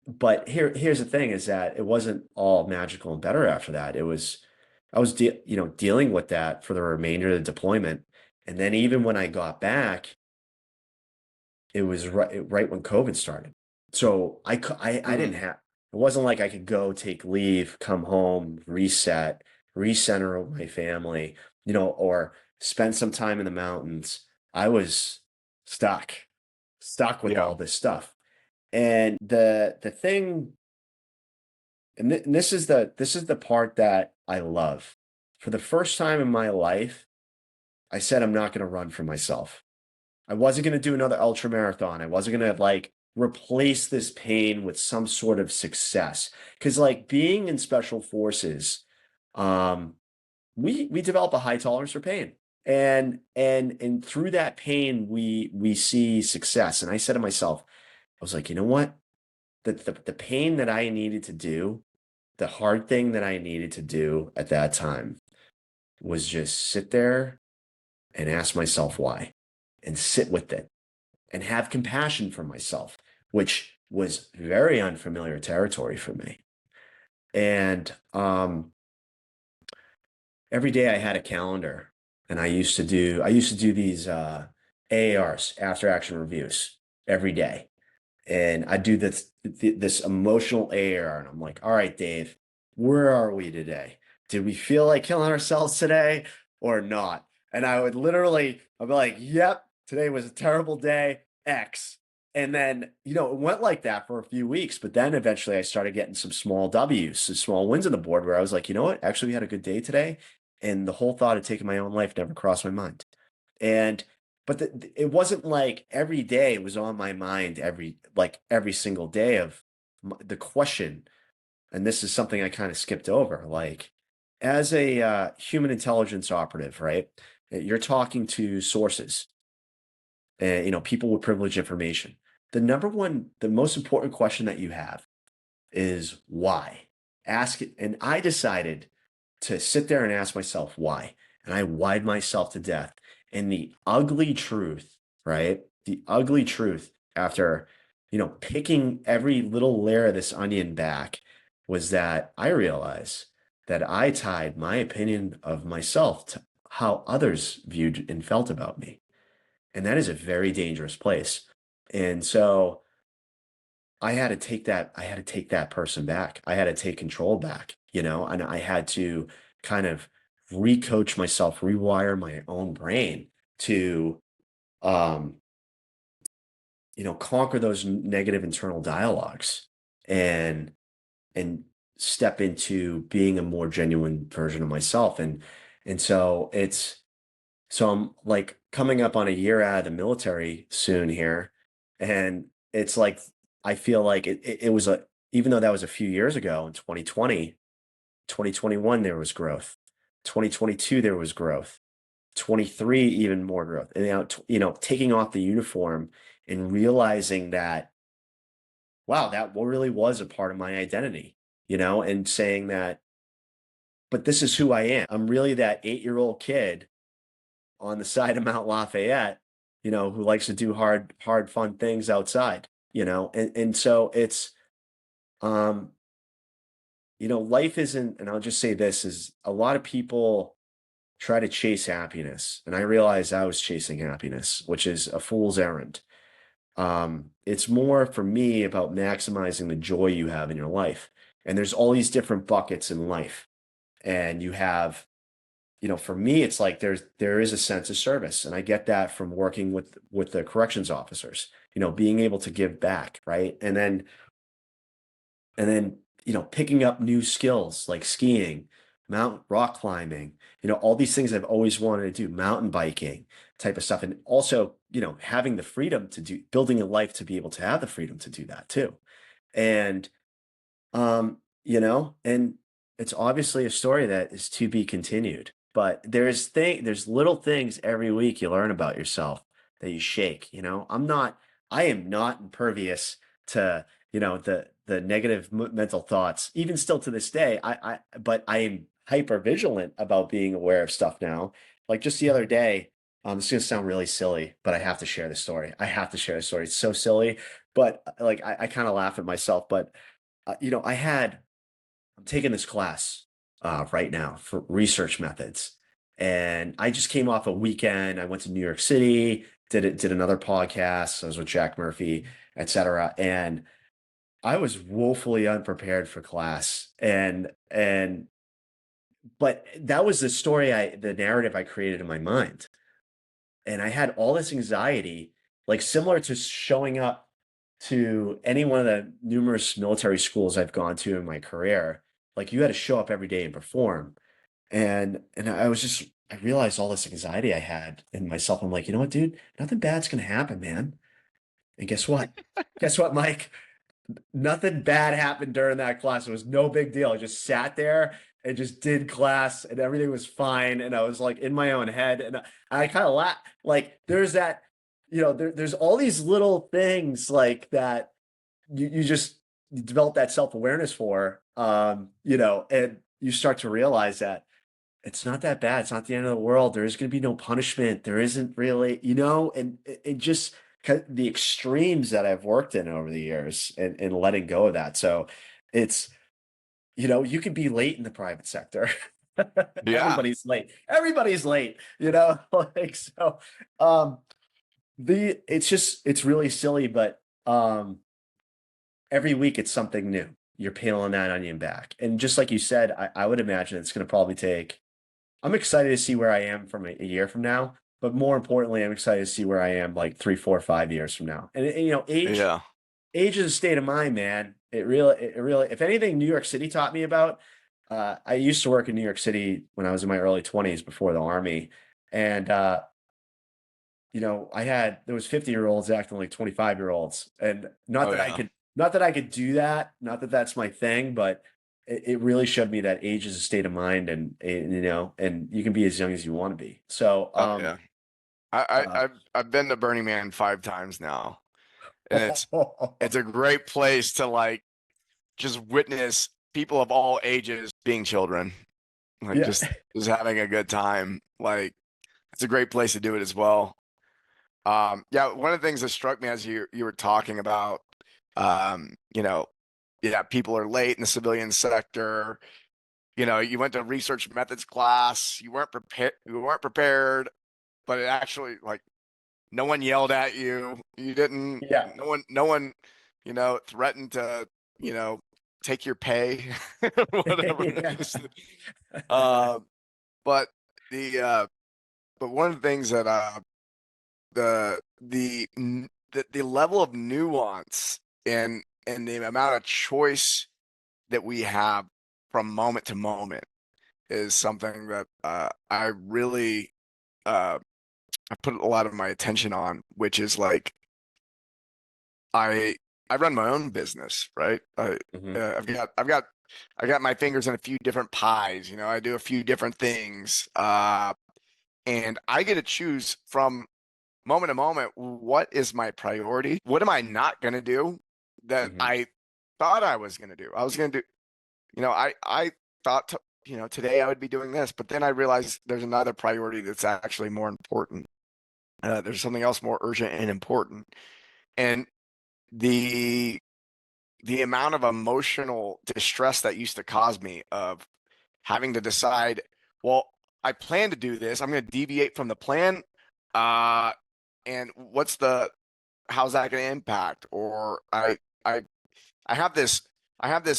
Speaker 2: but here's the thing is that it wasn't all magical and better after that. I was dealing with that for the remainder of the deployment. And then even when I got back, it was right when COVID started. So I didn't have, it wasn't like I could go take leave, come home, reset, recenter with my family, or spend some time in the mountains. I was stuck, stuck with
Speaker 1: Yeah.
Speaker 2: all this stuff. And the thing, and this is the part that I love. For the first time in my life, I said I'm not going to run for myself. I wasn't going to do another ultra marathon. I wasn't going to like replace this pain with some sort of success. Because like being in special forces, um, we develop a high tolerance for pain. And through that pain, we see success. And I said to myself, I was like, you know what? The pain that I needed to do, the hard thing that I needed to do at that time was just sit there and ask myself why and sit with it and have compassion for myself, which was very unfamiliar territory for me. And every day I had a calendar, and I used to do these AARs, after action reviews, every day. And I do this emotional AAR, and I'm like, all right, Dave, where are we today? Did we feel like killing ourselves today or not? And I'd be like, yep, today was a terrible day, X. And then, it went like that for a few weeks, but then eventually I started getting some small W's, some small wins on the board where I was like, you know what? Actually, we had a good day today. And the whole thought of taking my own life never crossed my mind. And but it wasn't like every day was on my mind every single day of the question. And this is something I kind of skipped over. Like as a human intelligence operative, right? You're talking to sources, and people with privileged information. The most important question that you have is why. Ask it. And I decided to sit there and ask myself why. And I why'd myself to death. And the ugly truth, right? The ugly truth after, picking every little layer of this onion back was that I realized that I tied my opinion of myself to how others viewed and felt about me. And that is a very dangerous place. And so I had to take that person back. I had to take control back, and I had to kind of recoach myself, rewire my own brain to, um, conquer those negative internal dialogues and, and step into being a more genuine version of myself. And so I'm like coming up on a year out of the military soon here. And it's like, I feel like it was even though that was a few years ago in 2020, 2021, there was growth. 2022, there was growth. 23, even more growth. And taking off the uniform and realizing that, wow, that really was a part of my identity, and saying that, but this is who I am. I'm really that 8-year-old kid on the side of Mount Lafayette, who likes to do hard, fun things outside, and so it's, um, life isn't, and I'll just say this is a lot of people try to chase happiness. And I realized I was chasing happiness, which is a fool's errand. It's more for me about maximizing the joy you have in your life. And there's all these different buckets in life. And you have, for me, it's like there is a sense of service. And I get that from working with the corrections officers, being able to give back, right? And then picking up new skills like skiing, mountain rock climbing, all these things I've always wanted to do, mountain biking type of stuff. And also having the freedom to building a life to be able to have the freedom to do that too. And, and it's obviously a story that is to be continued, but there's little things every week you learn about yourself that you shake, I am not impervious to, the negative mental thoughts, even still to this day. But I am hyper vigilant about being aware of stuff now. Like just the other day, this is gonna sound really silly, but I have to share the story. I have to share the story. It's so silly, but like I kind of laugh at myself. But I'm taking this class right now for research methods, and I just came off a weekend. I went to New York City, did another podcast. I was with Jack Murphy, etc. And I was woefully unprepared for class, but that was the narrative I created in my mind. And I had all this anxiety, like similar to showing up to any one of the numerous military schools I've gone to in my career. Like you had to show up every day and perform. And I realized all this anxiety I had in myself. I'm like, you know what, dude? Nothing bad's gonna happen, man. And guess what? Guess what, Mike? Nothing bad happened during that class. It was no big deal. I just sat there and just did class and everything was fine. And I was like in my own head. And I kind of laugh. Like there's that, there's all these little things like that you just develop that self-awareness for, and you start to realize that it's not that bad. It's not the end of the world. There is going to be no punishment. There isn't really, and it just the extremes that I've worked in over the years and letting go of that. So it's, you can be late in the private sector.
Speaker 1: Yeah.
Speaker 2: Everybody's late, like, so, it's really silly, but, every week it's something new. You're peeling that onion back. And just like you said, I would imagine it's going to probably I'm excited to see where I am from a year from now, but more importantly, I'm excited to see where I am like 3, 4, 5 years from now. And
Speaker 1: Yeah.
Speaker 2: age is a state of mind, man. It really, if anything, New York City taught me about. I used to work in New York City when I was in my early 20s before the army, and there was 50-year-olds acting like 25-year-olds, and
Speaker 1: Oh yeah.
Speaker 2: not that I could do that, not that that's my thing, but it really showed me that age is a state of mind, and you can be as young as you want to be. So,
Speaker 1: Oh yeah.
Speaker 2: uh,
Speaker 1: I've been to Burning Man 5 times now, and it's a great place to like just witness people of all ages being children, like
Speaker 2: yeah,
Speaker 1: just having a good time. Like it's a great place to do it as well. Yeah, one of the things that struck me as you were talking about, um, you know, yeah, people are late in the civilian sector. You went to research methods class, you weren't prepared, but it actually like no one yelled at you. You didn't,
Speaker 2: yeah,
Speaker 1: no one, threatened to, you know, take your pay, whatever it is.
Speaker 2: yeah,
Speaker 1: Uh, but the but one of the things that the level of nuance and the amount of choice that we have from moment to moment is something that I really I put a lot of my attention on, which is like I I run my own business, right?
Speaker 2: Mhm,
Speaker 1: I've got my fingers in a few different pies. I do a few different things, and I get to choose from moment to moment what is my priority. What am I not going to do that
Speaker 2: mhm,
Speaker 1: I thought I was going to do? I was going to do, I thought today I would be doing this, but then I realized there's another priority that's actually more important. There's something else more urgent and important, and the the amount of emotional distress that used to cause me of having to decide, well, I plan to do this. I'm going to deviate from the plan. Uh, and how's that going to impact? Or I, I have this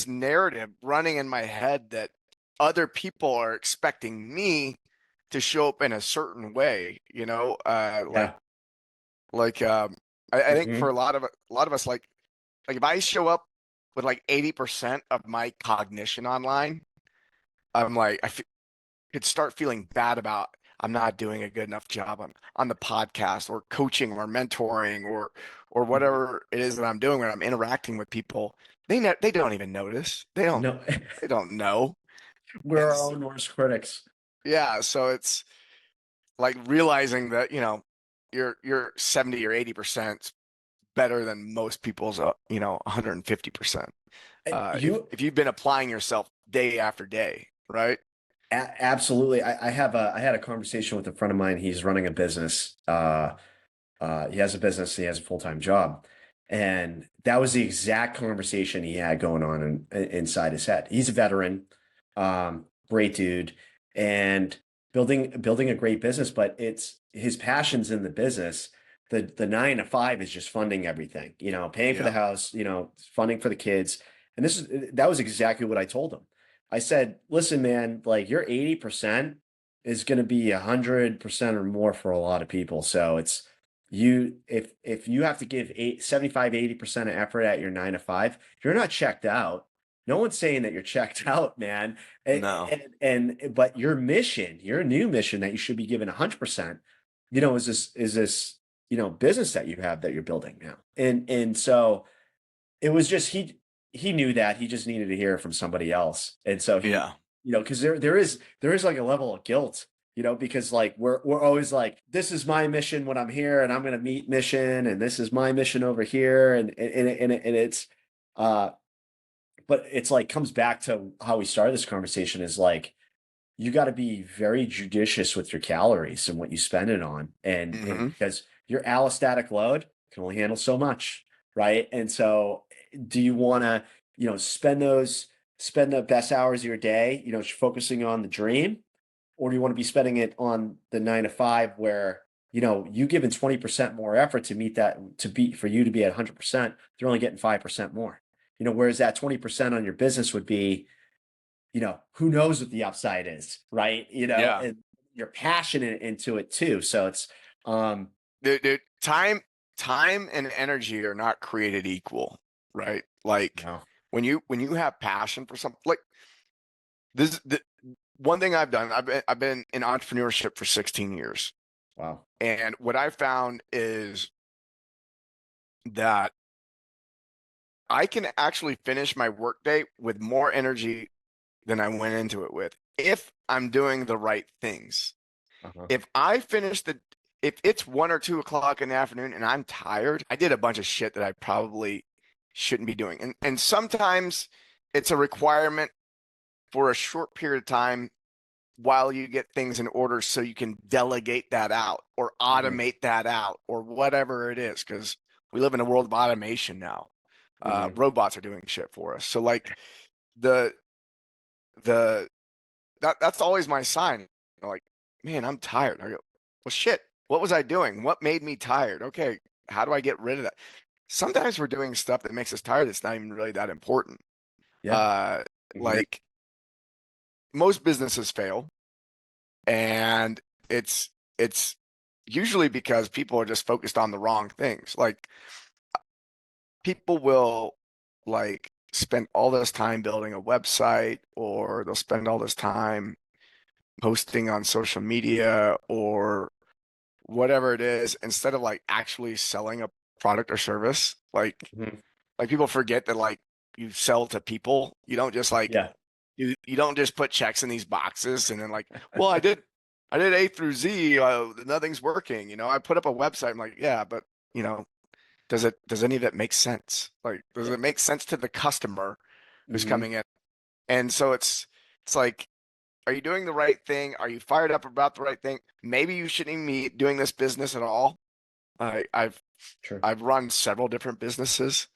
Speaker 1: narrative running in my head that other people are expecting me to show up in a certain way,
Speaker 2: yeah,
Speaker 1: like, I think for
Speaker 2: mhm,
Speaker 1: a lot of us, like if I show up with like 80% of my cognition online, I'm like, could start feeling bad about. I'm not doing a good enough job on the podcast or coaching or mentoring or
Speaker 2: Mhm.
Speaker 1: whatever it is that I'm doing when I'm interacting with people. They don't even notice.
Speaker 2: No,
Speaker 1: They don't know.
Speaker 2: we're
Speaker 1: And
Speaker 2: our own worst critics.
Speaker 1: yeah, so it's like realizing that, you're 70 or 80% better than most people's 150%.
Speaker 2: You
Speaker 1: If you've been applying yourself day after day, right?
Speaker 2: absolutely. I had a conversation with a friend of mine. He's running a business. He has a business. He has a full-time job, and that was the exact conversation he had going on inside his head. He's a veteran, great dude, and building a great business. But it's his passions in the business. The 9 to 5 is just funding everything. Paying for the
Speaker 1: Yeah.
Speaker 2: house. Funding for the kids. And that was exactly what I told him. I said, "Listen, man, like your 80% is going to be 100% or more for a lot of people. So it's." If you have to give 75, 80% of effort at your 9 to 5, you're not checked out. No one's saying that you're checked out, man.
Speaker 1: No.
Speaker 2: But your new mission that you should be given 100%, is this business that you have that you're building now. And so it was just he knew that he just needed to hear it from somebody else. And so
Speaker 1: Yeah.
Speaker 2: because there is like a level of guilt, because like we're always like, this is my mission when I'm here, and I'm gonna meet mission, and this is my mission over here, and it's uh but it's like comes back to how we started this conversation is like you got to be very judicious with your calories and what you spend it on. And
Speaker 1: Hmm.
Speaker 2: because your allostatic load can only handle so much, right? And so do you want to, spend the best hours of your day, focusing on the dream, or do you want to be spending it on the 9 to 5 where, you given 20% more effort to meet that, for you to be at 100%, they're only getting 5% more. Whereas that 20% on your business would be, who knows what the upside is, right?
Speaker 1: Yeah.
Speaker 2: And you're passionate into it too. So it's,
Speaker 1: Dude, time and energy are not created equal, right? Like
Speaker 2: no,
Speaker 1: when you have passion for something, like the one thing I've done, I've been in entrepreneurship for 16 years.
Speaker 2: wow.
Speaker 1: And what I found is that I can actually finish my workday with more energy than I went into it with if I'm doing the right things.
Speaker 2: Uh-huh.
Speaker 1: If I finish if it's 1 or 2 o'clock in the afternoon and I'm tired, I did a bunch of shit that I probably shouldn't be doing. And sometimes it's a requirement for a short period of time while you get things in order so you can delegate that out or
Speaker 2: Hmm.
Speaker 1: automate that out or whatever it is. Because we live in a world of automation now.
Speaker 2: Hmm.
Speaker 1: Robots are doing shit for us. So like the the that's always my sign. Like, man, I'm tired. I go, well, shit. What was I doing? What made me tired? Okay, how do I get rid of that? Sometimes we're doing stuff that makes us tired that's not even really that important.
Speaker 2: Yeah.
Speaker 1: Uh,
Speaker 2: Hmm.
Speaker 1: like most businesses fail, and it's usually because people are just focused on the wrong things. Like people will like spend all this time building a website, or they'll spend all this time posting on social media or whatever it is instead of like actually selling a product or service.
Speaker 2: Hmm.
Speaker 1: Like people forget that like you sell to people. You don't just like
Speaker 2: Yeah.
Speaker 1: you don't just put checks in these boxes and then like, well, I did A through Z, nothing's working. I put up a website. I'm like, yeah, but you know, does any of it make sense? Like, does
Speaker 2: Yeah.
Speaker 1: it make sense to the customer who's
Speaker 2: Hmm.
Speaker 1: coming in? And so it's like, are you doing the right thing? Are you fired up about the right thing? Maybe you shouldn't even be doing this business at all. I, I've
Speaker 2: Sure.
Speaker 1: I've run several different businesses.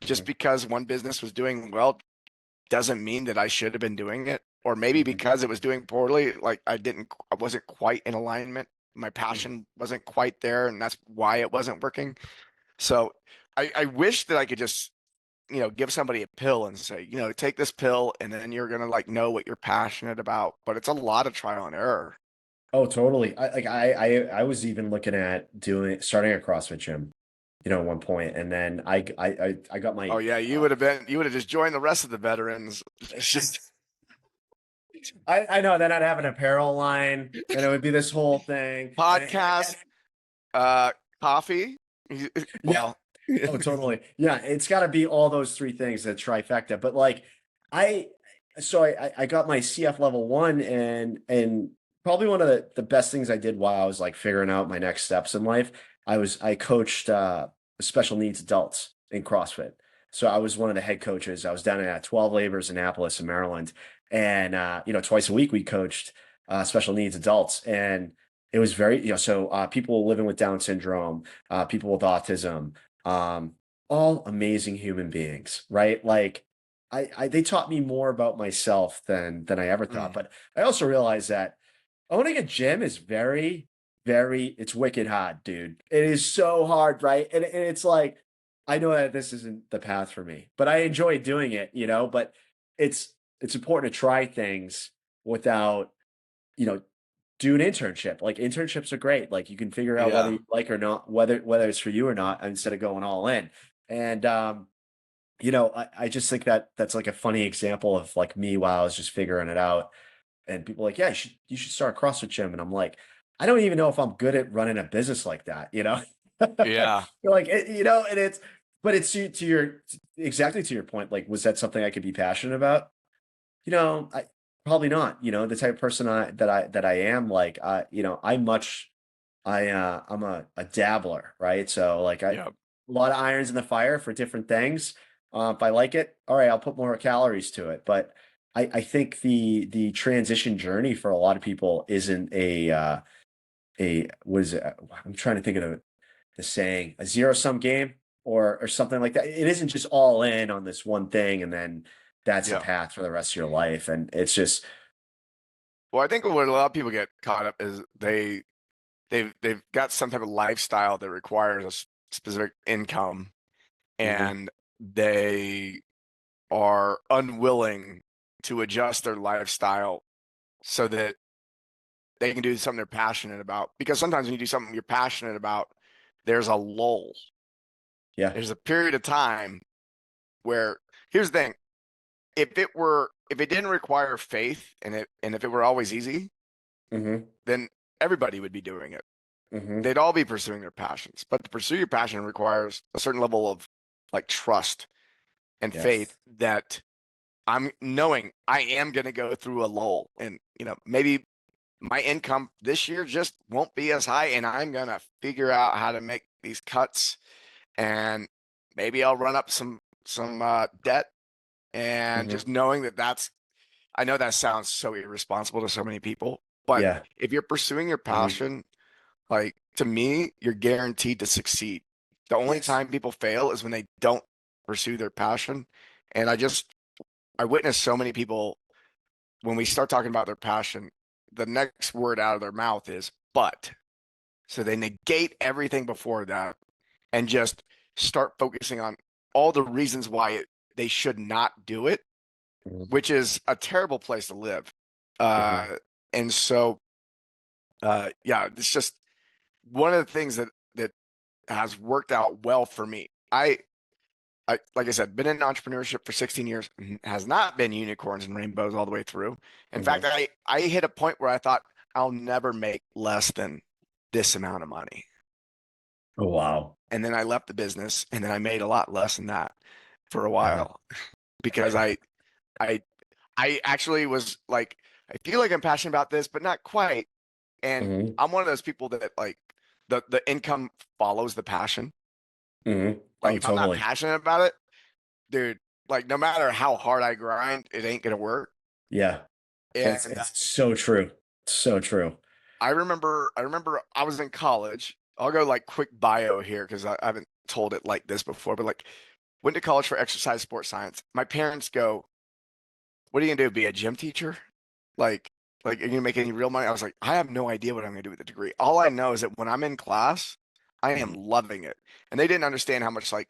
Speaker 1: Just
Speaker 2: Hmm.
Speaker 1: because one business was doing well doesn't mean that I should have been doing it. Or maybe
Speaker 2: Hmm.
Speaker 1: because it was doing poorly, like I wasn't quite in alignment. My
Speaker 2: Hmm.
Speaker 1: passion wasn't quite there, and that's why it wasn't working. So I wish that I could just, give somebody a pill and say, take this pill and then you're gonna like know what you're passionate about. But it's a lot of trial and error.
Speaker 2: Oh, totally. I was even looking at starting a CrossFit gym, at one point, and then I got
Speaker 1: Oh
Speaker 2: my
Speaker 1: yeah, you would have just joined the rest of the veterans. It's just
Speaker 2: I know. Then I'd have an apparel line, and it would be this whole thing.
Speaker 1: Podcast, uh, coffee.
Speaker 2: Yeah.
Speaker 1: Well,
Speaker 2: Oh, totally. Yeah, it's got to be all those three things, the trifecta. But like, I, I got my CF level one, and probably one of the best things I did while I was like figuring out my next steps in life. I coached special needs adults in CrossFit. So I was one of the head coaches. I was down at 12 Labors, Annapolis, in Maryland, and twice a week we coached special needs adults, and it was very people living with Down syndrome, people with autism, um, all amazing human beings, right? Like they taught me more about myself than I ever thought.
Speaker 1: mm,
Speaker 2: But I also realized that owning a gym is very, very, it's wicked hard, dude. It is so hard, right? And it's like, I know that this isn't the path for me, but I enjoy doing it, but it's important to try things without, you know, do an internship. Like internships are great. Like you can figure out whether
Speaker 1: yeah,
Speaker 2: you like or not, whether it's for you or not, instead of going all in. And I just think that that's like a funny example of like me while I was just figuring it out. And people are like, yeah, you should start a CrossFit gym. And I'm like, I don't even know if I'm good at running a business like that, you know?
Speaker 1: yeah,
Speaker 2: You're like, and it's to your exactly to your point. Like, was that something I could be passionate about? I probably not. The type of person that I am, like, I'm a dabbler, right? So like a
Speaker 1: yeah.
Speaker 2: lot of irons in the fire for different things. If I like it, all right, I'll put more calories to it. But I think the transition journey for a lot of people isn't a what is it? I'm trying to think of the saying, a zero sum game or something like that. It isn't just all in on this one thing and then that's the
Speaker 1: Yeah.
Speaker 2: path for the rest of your life. And it's just,
Speaker 1: Well, I think what a lot of people get caught up is they've got some type of lifestyle that requires a specific income,
Speaker 2: mhm,
Speaker 1: and they are unwilling to adjust their lifestyle so that they can do something they're passionate about. Because sometimes when you do something you're passionate about, there's a lull.
Speaker 2: yeah.
Speaker 1: There's a period of time where here's the thing. If it didn't require faith and if it were always easy,
Speaker 2: Hmm.
Speaker 1: then everybody would be doing it.
Speaker 2: Hmm.
Speaker 1: They'd all be pursuing their passions. But to pursue your passion requires a certain level of like trust and faith
Speaker 2: Yes.
Speaker 1: that I'm knowing I am going to go through a lull, and maybe my income this year just won't be as high, and I'm going to figure out how to make these cuts, and maybe I'll run up some debt, and
Speaker 2: Hmm.
Speaker 1: just knowing I know that sounds so irresponsible to so many people, but
Speaker 2: Yeah.
Speaker 1: if you're pursuing your
Speaker 2: Hmm.
Speaker 1: passion, like to me, you're guaranteed to succeed. The only
Speaker 2: Yes.
Speaker 1: time people fail is when they don't pursue their passion. And I witness so many people when we start talking about their passion, the next word out of their mouth is but. So they negate everything before that and just start focusing on all the reasons why they should not do it,
Speaker 2: Hmm.
Speaker 1: which is a terrible place to live.
Speaker 2: Hmm.
Speaker 1: Uh, and so, yeah, it's just one of the things that has worked out well for me. I like I said, been in entrepreneurship for 16 years, has not been unicorns and rainbows all the way through. In fact,
Speaker 2: Hmm.
Speaker 1: I hit a point where I thought I'll never make less than this amount of money.
Speaker 2: Oh, wow.
Speaker 1: And then I left the business and then I made a lot less than that for a
Speaker 2: Uh-huh.
Speaker 1: while because I I actually was like, I feel like I'm passionate about this, but not quite. And
Speaker 2: Hmm.
Speaker 1: I'm one of those people that like the income follows the passion.
Speaker 2: Hmm.
Speaker 1: Like
Speaker 2: Oh,
Speaker 1: if I'm not
Speaker 2: totally.
Speaker 1: passionate about it, dude, like no matter how hard I grind, it ain't gonna work.
Speaker 2: Yeah. It's
Speaker 1: And
Speaker 2: it's so true. So true.
Speaker 1: I remember I was in college. I'll go like quick bio here because I haven't told it like this before, but like went to college for exercise sports science. My parents go, "What are you gonna do? Be a gym teacher? Like, are you gonna make any real money?" I was like, I have no idea what I'm gonna do with the degree. All I know is that when I'm in class, I am
Speaker 2: Mhm.
Speaker 1: loving it. And they didn't understand how much like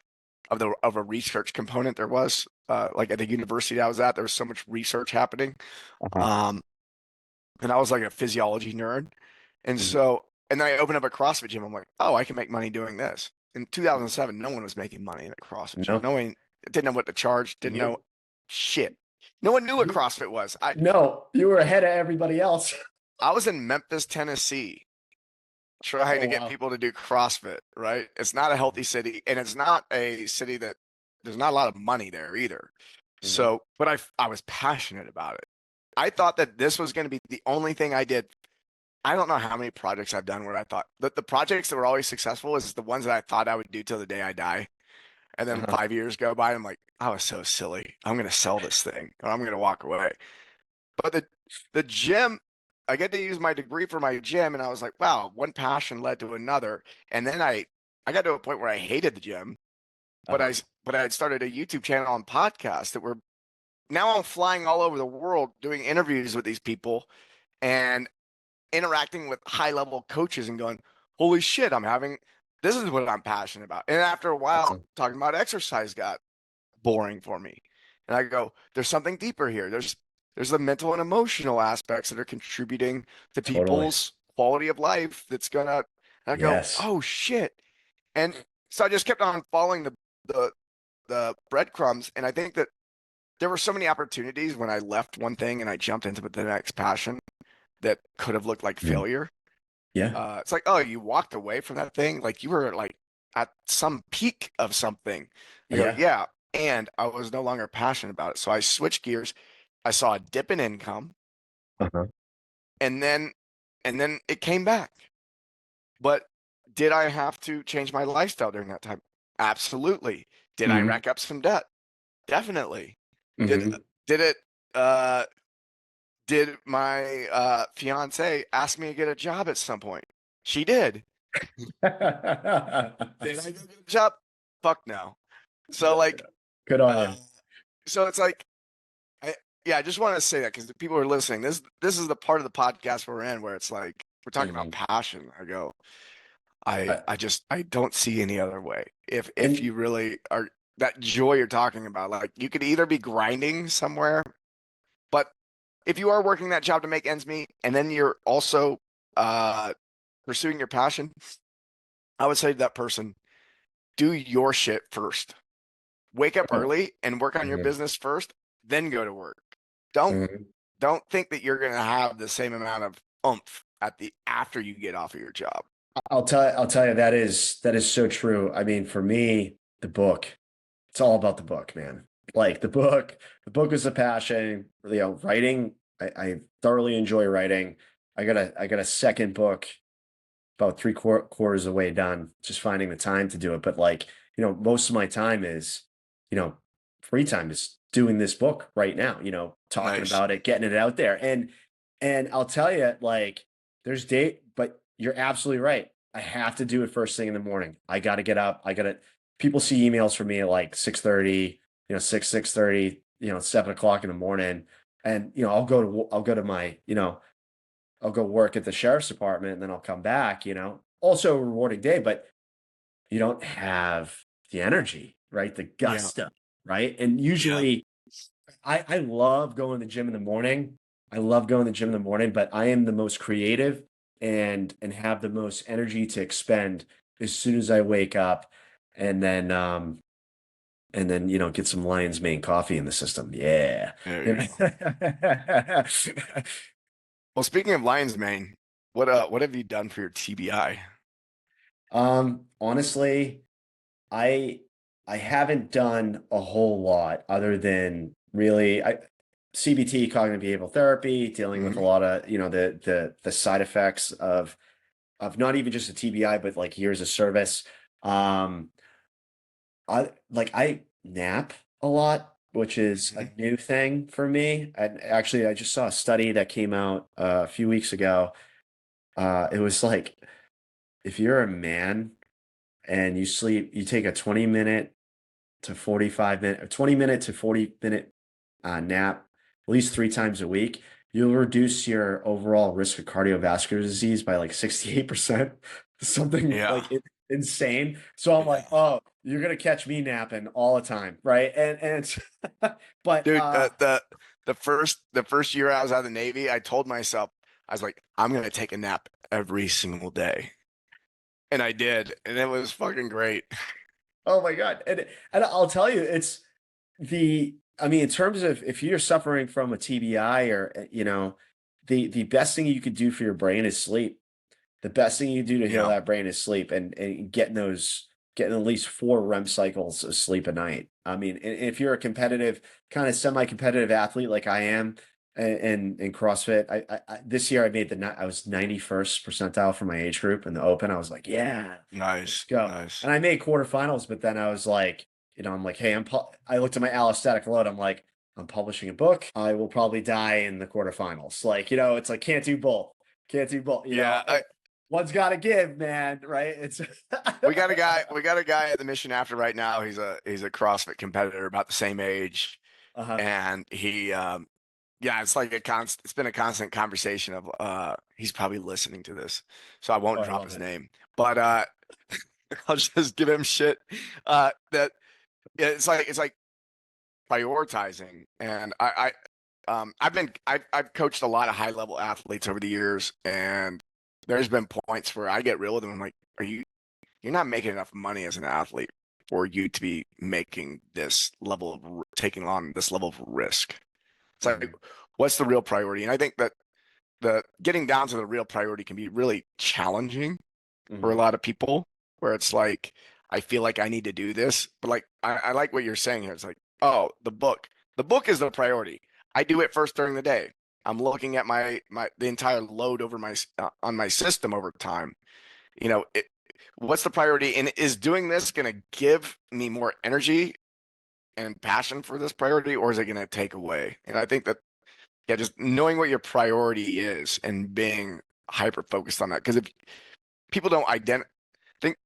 Speaker 1: of a research component there was. Like at the university I was at, there was so much research happening.
Speaker 2: Uh-huh.
Speaker 1: Um, and I was like a physiology nerd. And
Speaker 2: Mhm.
Speaker 1: so, and then I opened up a CrossFit gym. I'm like, oh, I can make money doing this. In 2007, no one was making money in a CrossFit gym.
Speaker 2: No,
Speaker 1: No one didn't know what to charge, didn't know
Speaker 2: you
Speaker 1: shit. No one knew what
Speaker 2: You,
Speaker 1: CrossFit was.
Speaker 2: no, you were ahead of everybody else.
Speaker 1: I was in Memphis, Tennessee, trying
Speaker 2: Oh
Speaker 1: to get
Speaker 2: wow.
Speaker 1: people to do CrossFit, right? It's not a healthy city, and it's not a city that there's not a lot of money there either.
Speaker 2: Mhm.
Speaker 1: So, but I was passionate about it. I thought that this was going to be the only thing I did. I don't know how many projects I've done where I thought that the projects that were always successful is the ones that I thought I would do till the day I die. And then
Speaker 2: Uh-huh.
Speaker 1: 5 years go by, and I'm like, I was so silly. I'm going to sell this thing or I'm going to walk away. But the gym, I get to use my degree for my gym, and I was like, wow, one passion led to another. And then I got to a point where I hated the gym, but
Speaker 2: Uh-huh.
Speaker 1: I had started a YouTube channel and podcast that were now I'm flying all over the world doing interviews with these people and interacting with high level coaches and going, holy shit, this is what I'm passionate about. And after a while,
Speaker 2: Uh-huh.
Speaker 1: talking about exercise got boring for me. And I go, there's something deeper here. There's the mental and emotional aspects that are contributing to
Speaker 2: Totally.
Speaker 1: people's quality of life that's gonna and I go,
Speaker 2: Yes.
Speaker 1: oh shit. And so I just kept on following the the breadcrumbs. And I think that there were so many opportunities when I left one thing and I jumped into the next passion that could have looked like
Speaker 2: Mm.
Speaker 1: failure.
Speaker 2: Yeah.
Speaker 1: It's like, oh, you walked away from that thing like you were like at some peak of something. I go,
Speaker 2: Yeah.
Speaker 1: yeah, and I was no longer passionate about it. So I switched gears. I saw a dip in income,
Speaker 2: Uh-huh.
Speaker 1: and then it came back. But did I have to change my lifestyle during that time? Absolutely. Did I
Speaker 2: Hmm.
Speaker 1: rack up some debt? Definitely. Did
Speaker 2: Hmm.
Speaker 1: did it uh did my fiance ask me to get a job at some point? She did. Did I go get a job? Fuck no. So like,
Speaker 2: Good on
Speaker 1: uh,
Speaker 2: you.
Speaker 1: so it's like, I, yeah, I just want to say that because the people who are listening, this is the part of the podcast we're in where it's like we're talking about
Speaker 2: Mhm.
Speaker 1: passion. I go,
Speaker 2: I,
Speaker 1: I don't see any other way. If
Speaker 2: and
Speaker 1: you really are that joy you're talking about, like you could either be grinding somewhere, but if you are working that job to make ends meet, and then you're also uh pursuing your passion, I would say to that person, do your shit first. Wake up
Speaker 2: oh,
Speaker 1: early and work on your
Speaker 2: mhm,
Speaker 1: business first, then go to work. Don't
Speaker 2: mhm.
Speaker 1: don't think that you're going to have the same amount of oomph at the after you get off of your job.
Speaker 2: I'll tell you that is so true. I mean, for me, the book, it's all about the book, man. Like the book is a passion. Writing, I thoroughly enjoy writing. I got a second book about three quarters of the way done, just finding the time to do it. But like, most of my time is, you know, free time is doing this book right now, talking
Speaker 1: Nice.
Speaker 2: about it, getting it out there. And I'll tell you, like, there's date, but you're absolutely right. I have to do it first thing in the morning. I gotta get up. People see emails from me at like 6:30, 6:30, 7 o'clock in the morning. And I'll go to my, I'll go work at the sheriff's department and then I'll come back, Also a rewarding day, but you don't have the energy, right? The
Speaker 1: Yeah.
Speaker 2: gusto, right? And
Speaker 1: Yeah.
Speaker 2: usually I love going to the gym in the morning. I love going to the gym in the morning, but I am the most creative and have the most energy to expend as soon as I wake up and then get some lion's mane coffee in the system. Yeah.
Speaker 1: There
Speaker 2: You
Speaker 1: you go.
Speaker 2: know?
Speaker 1: Well, speaking of lion's mane, what have you done for your TBI?
Speaker 2: Honestly, I I haven't done a whole lot other than really CBT, cognitive behavioral therapy, dealing with a
Speaker 1: Hmm.
Speaker 2: lot of, the side effects of not even just a TBI, but like years of service. Um, I nap a lot, which is a
Speaker 1: Hmm.
Speaker 2: new thing for me. And actually, I just saw a study that came out a few weeks ago. It was like if you're a man and you take a 20-minute to 45 minute, or 20-minute to 40-minute nap at least 3 times a week, you'll reduce your overall risk of cardiovascular disease by like 68%, something
Speaker 1: Yeah.
Speaker 2: like insane. So I'm like,
Speaker 1: Yeah.
Speaker 2: oh, you're gonna catch me napping all the time, right? And it's, but
Speaker 1: Dude, the first year I was out of the Navy, I told myself, I was like, I'm gonna take a nap every single day. And I did, and it was fucking great.
Speaker 2: oh my God. And I'll tell you, it's the I mean, in terms of if you're suffering from a TBI or, the best thing you could do for your brain is sleep. The best thing you do to heal
Speaker 1: Yeah,
Speaker 2: that brain is sleep and getting at least 4 REM cycles of sleep a night. I mean, and if you're a competitive, kind of semi-competitive athlete like I am in CrossFit, this year I was 91st percentile for my age group in the open. I was like, yeah, let's
Speaker 1: nice,
Speaker 2: go.
Speaker 1: nice.
Speaker 2: And I made quarterfinals, but then I was like, I'm like, hey, I looked at my allostatic load. I'm like, I'm publishing a book. I will probably die in the quarterfinals. Like, it's like can't do both. Can't do both,
Speaker 1: Yeah,
Speaker 2: one's got to give, man, right? It's
Speaker 1: we got a guy at the mission after right now. He's a CrossFit competitor about the same age,
Speaker 2: uh-huh.
Speaker 1: and yeah, it's like it's been a constant conversation of he's probably listening to this, so I
Speaker 2: Oh,
Speaker 1: won't
Speaker 2: I
Speaker 1: drop
Speaker 2: love
Speaker 1: his
Speaker 2: it.
Speaker 1: name, but I'll just give him shit. That yeah, it's like prioritizing, and I've coached a lot of high level athletes over the years, and there's been points where I get real with them. I'm like, you're not making enough money as an athlete for you to be making this level of taking on this level of risk. It's like,
Speaker 2: Mhm,
Speaker 1: what's the real priority? And I think that the getting down to the real priority can be really challenging for a
Speaker 2: mhm.
Speaker 1: lot of people, where it's like, I feel like I need to do this, but like I like what you're saying here. It's like, oh, the book is the priority. I do it first during the day. I'm looking at the entire load over on my system over time. You know, what's the priority, and is doing this going to give me more energy and passion for this priority, or is it going to take away? And I think that, yeah, just knowing what your priority is and being hyper focused on that. Because if people don't think,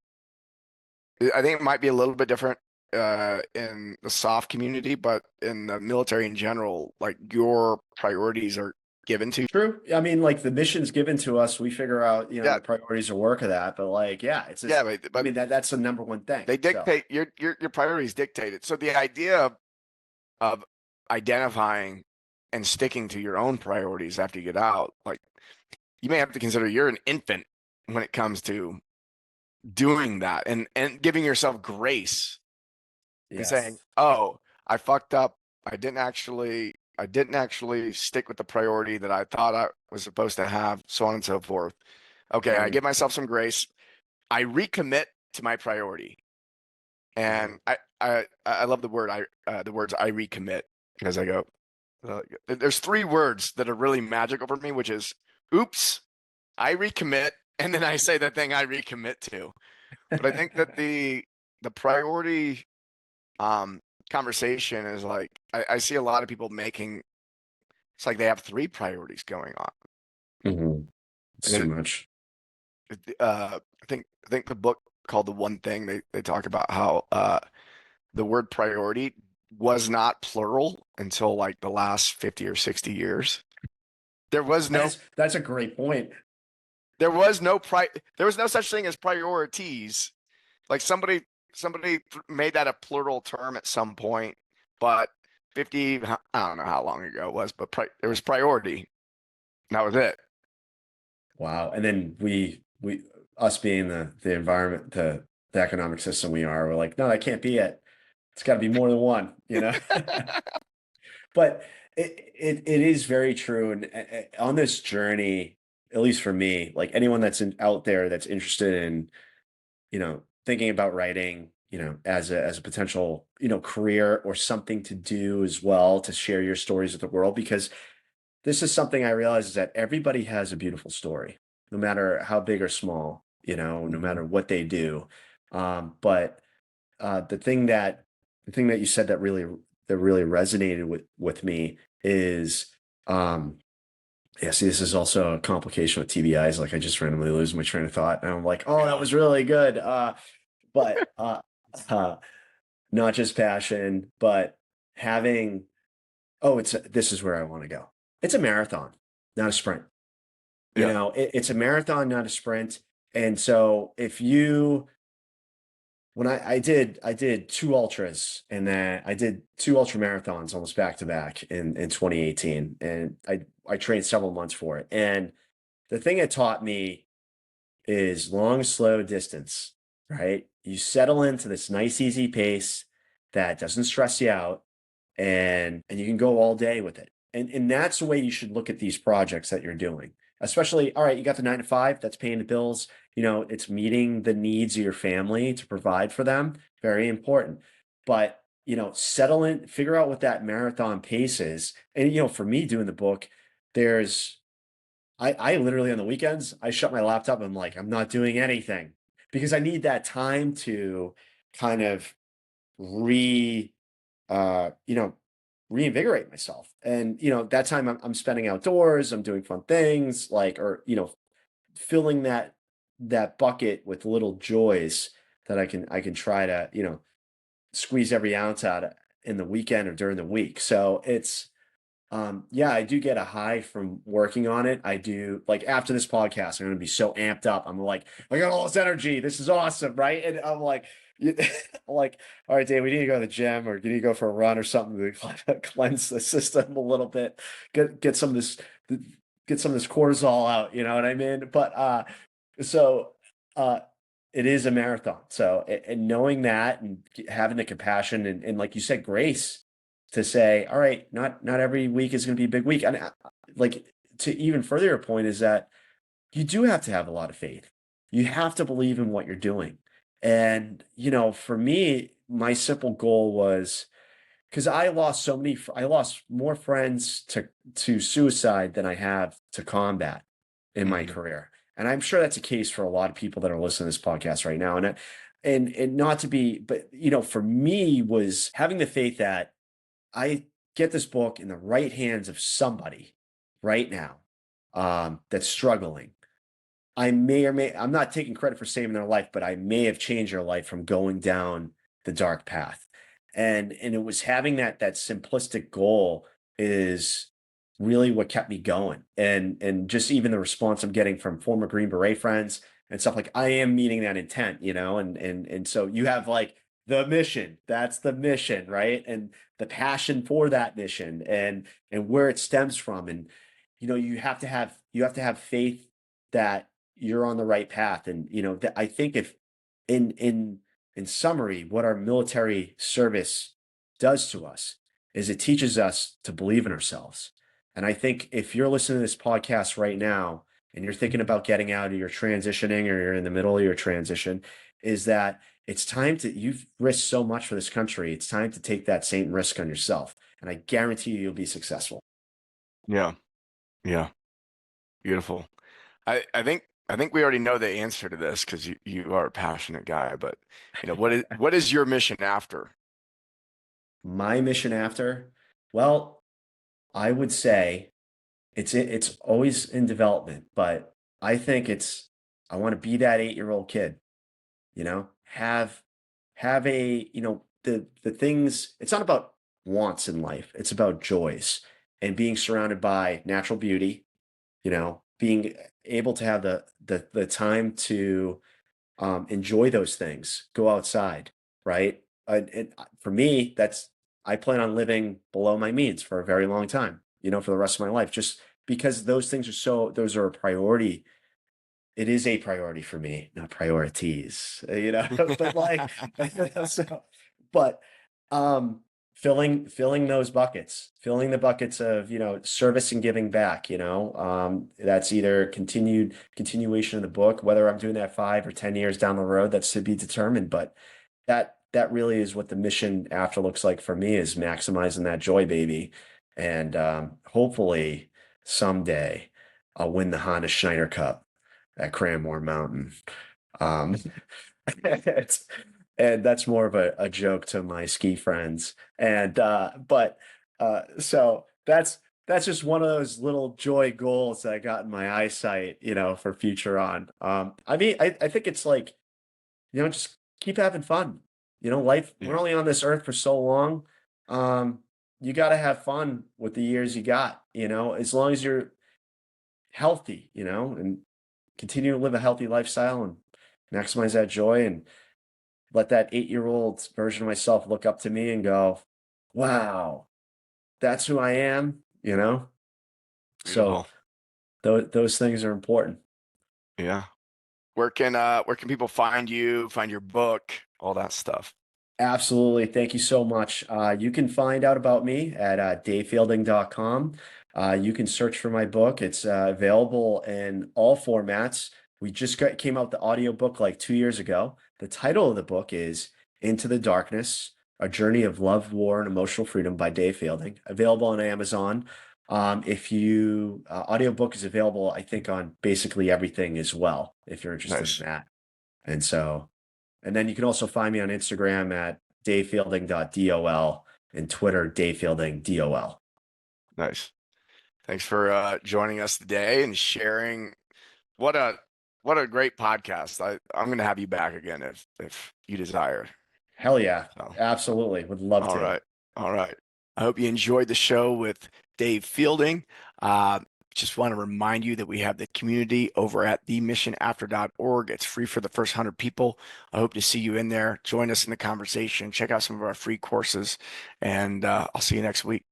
Speaker 1: I think it might be a little bit different in the soft community, but in the military in general, like your priorities are given to.
Speaker 2: True. I mean, like the mission's given to us, we figure out,
Speaker 1: Yeah,
Speaker 2: the priorities of work of that. But like, yeah, it's
Speaker 1: yeah,
Speaker 2: just, I
Speaker 1: but
Speaker 2: mean, that's the number one thing.
Speaker 1: they
Speaker 2: So
Speaker 1: dictate your priorities dictate it. So the idea of identifying and sticking to your own priorities after you get out, like you may have to consider you're an infant when it comes to doing that, and giving yourself grace and saying,
Speaker 2: yes.
Speaker 1: "Oh, I fucked up. I didn't actually stick with the priority that I thought I was supposed to have, so on and so forth." Okay, I
Speaker 2: Mhm,
Speaker 1: give myself some grace. I recommit to my priority.
Speaker 2: mhm.
Speaker 1: And I love the words I recommit, because I go, there's 3 words that are really magic over me, which is oops, I recommit, and then I say the thing I recommit to. But I think that the priority um conversation is like, I see a lot of people making, it's like they have 3 priorities going on.
Speaker 2: Mhm. It's
Speaker 1: And
Speaker 2: too much.
Speaker 1: I think the book called The One Thing, they talk about how the word priority was not plural until like the last 50 or 60 years. There was no
Speaker 2: That's a great point.
Speaker 1: there was no pri there was no such thing as priorities. Like somebody made that a plural term at some point, but 50, I don't know how long ago it was, but there was priority. And that was it.
Speaker 2: Wow. And then us being the environment, the economic system we are, we're like, no, that can't be it. It's got to be more than one, But it is very true. And on this journey, at least for me, like anyone that's out there that's interested in, thinking about writing, as a potential, career or something to do as well to share your stories with the world, because this is something I realize is that everybody has a beautiful story, no matter how big or small, no matter
Speaker 1: Mhm.
Speaker 2: what they do. But the thing that you said that really resonated with me is, um, yeah, see, this is also a complication with TBIs. Like I just randomly lose my train of thought, and I'm like, oh, that
Speaker 1: Yeah.
Speaker 2: was really good. But uh, not just passion, but having. Oh, this is where I want to go. It's a marathon, not a sprint.
Speaker 1: Yeah.
Speaker 2: It's a marathon, not a sprint. And so if you when I did 2 ultras, and then I did 2 ultra marathons almost back to back in 2018, and I trained several months for it. And the thing it taught me is long, slow distance, right? You settle into this nice, easy pace that doesn't stress you out. and you can go all day with it. And that's the way you should look at these projects that you're doing. Especially, all right, you got the 9 to 5, that's paying the bills. It's meeting the needs of your family to provide for them. Very important. But, settle in, figure out what that marathon pace is. And, for me doing the book, there's I literally on the weekends, I shut my laptop. I'm like, I'm not doing anything because I need that time to kind of re you know, reinvigorate myself. And, that time I'm spending outdoors, I'm doing fun things like, or, filling that bucket with little joys that I can try to, squeeze every ounce out in the weekend or during the week. So yeah, I do get a high from working on it. I do, like, after this podcast, I'm going to be so amped up. I'm like, I got all this energy. This is awesome, right? And I'm like, like, all right, Dave, we need to go to the gym or you need to go for a run or something to cleanse the system a little bit. Get some of this, get some of this cortisol out. You know what I mean? But so uh, it is a marathon. So and knowing that and having the compassion and like you said, grace to say, all right, not every week is going to be a big week. And like, to even further your point is that you do have to have a lot of faith. You have to believe in what you're doing. And, for me, my simple goal was because I lost more friends to suicide than I have to combat in my
Speaker 1: Hmm.
Speaker 2: career. And I'm sure that's a case for a lot of people that are listening to this podcast right now. And not to be, but for me was having the faith that I get this book in the right hands of somebody right now that's struggling. I may or may I'm not taking credit for saving their life, but I may have changed their life from going down the dark path. And it was having that simplistic goal is really what kept me going. And just even the response I'm getting from former Green Beret friends and stuff, like I am meeting that intent, and so you have like the mission, that's the mission, right? And the passion for that mission and where it stems from. And you have to have faith that you're on the right path. And I think if in summary, what our military service does to us is it teaches us to believe in ourselves. And I think if you're listening to this podcast right now and you're thinking about getting out or you're transitioning or you're in the middle of your transition, is that it's time you've risked so much for this country. It's time to take that same risk on yourself. And I guarantee you'll be successful.
Speaker 1: Yeah. Yeah. Beautiful. I think we already know the answer to this because you are a passionate guy, but what is your mission after?
Speaker 2: My mission after, well, I would say it's always in development, but I think I want to be that 8-year-old kid, have the things. It's not about wants in life. It's about joys and being surrounded by natural beauty, being able to have the time to enjoy those things, go outside, right? And for me, I plan on living below my means for a very long time, for the rest of my life, just because those are a priority. It is a priority for me, not priorities, but like, so, but, um, filling those buckets, filling the buckets of, service and giving back, that's either continuation of the book, whether I'm doing that 5 or 10 years down the road, that's to be determined. But that really is what the mission after looks like for me, is maximizing that joy, baby. And, hopefully someday I'll win the Honda Schneider Cup at Cranmore Mountain. Um, it's, and that's more of a joke to my ski friends. And but so that's just one of those little joy goals that I got in my eyesight, for future on. I mean, I think it's like, just keep having fun. Life, we're
Speaker 1: Yeah.
Speaker 2: only on this earth for so long. Um, you got to have fun with the years you got, as long as you're healthy, and continue to live a healthy lifestyle and maximize that joy and let that 8-year-old version of myself look up to me and go, wow, that's who I am, So
Speaker 1: Beautiful.
Speaker 2: those things are important.
Speaker 1: Yeah. Where can people find you, find your book, all that stuff?
Speaker 2: Absolutely. Thank you so much. You can find out about me at davefielding.com. You can search for my book. It's available in all formats. We just came out with the audiobook like 2 years ago. The title of the book is Into the Darkness, A Journey of Love, War, and Emotional Freedom by Dave Fielding. Available on Amazon. If you audiobook is available, I think, on basically everything as well, if you're interested in
Speaker 1: Nice.
Speaker 2: that. And so and then you can also find me on Instagram at davefielding.dol and Twitter, davefieldingdol.
Speaker 1: Nice. Thanks for joining us today and sharing. What a what a great podcast. I'm going to have you back again if you desire.
Speaker 2: Hell yeah.
Speaker 1: So,
Speaker 2: Absolutely. Would love
Speaker 1: all
Speaker 2: to.
Speaker 1: right. All right. I hope you enjoyed the show with Dave Fielding. Uh, just want to remind you that we have the community over at themissionafter.org. It's free for the first 100 people. I hope to see you in there. Join us in the conversation. Check out some of our free courses, and I'll see you next week.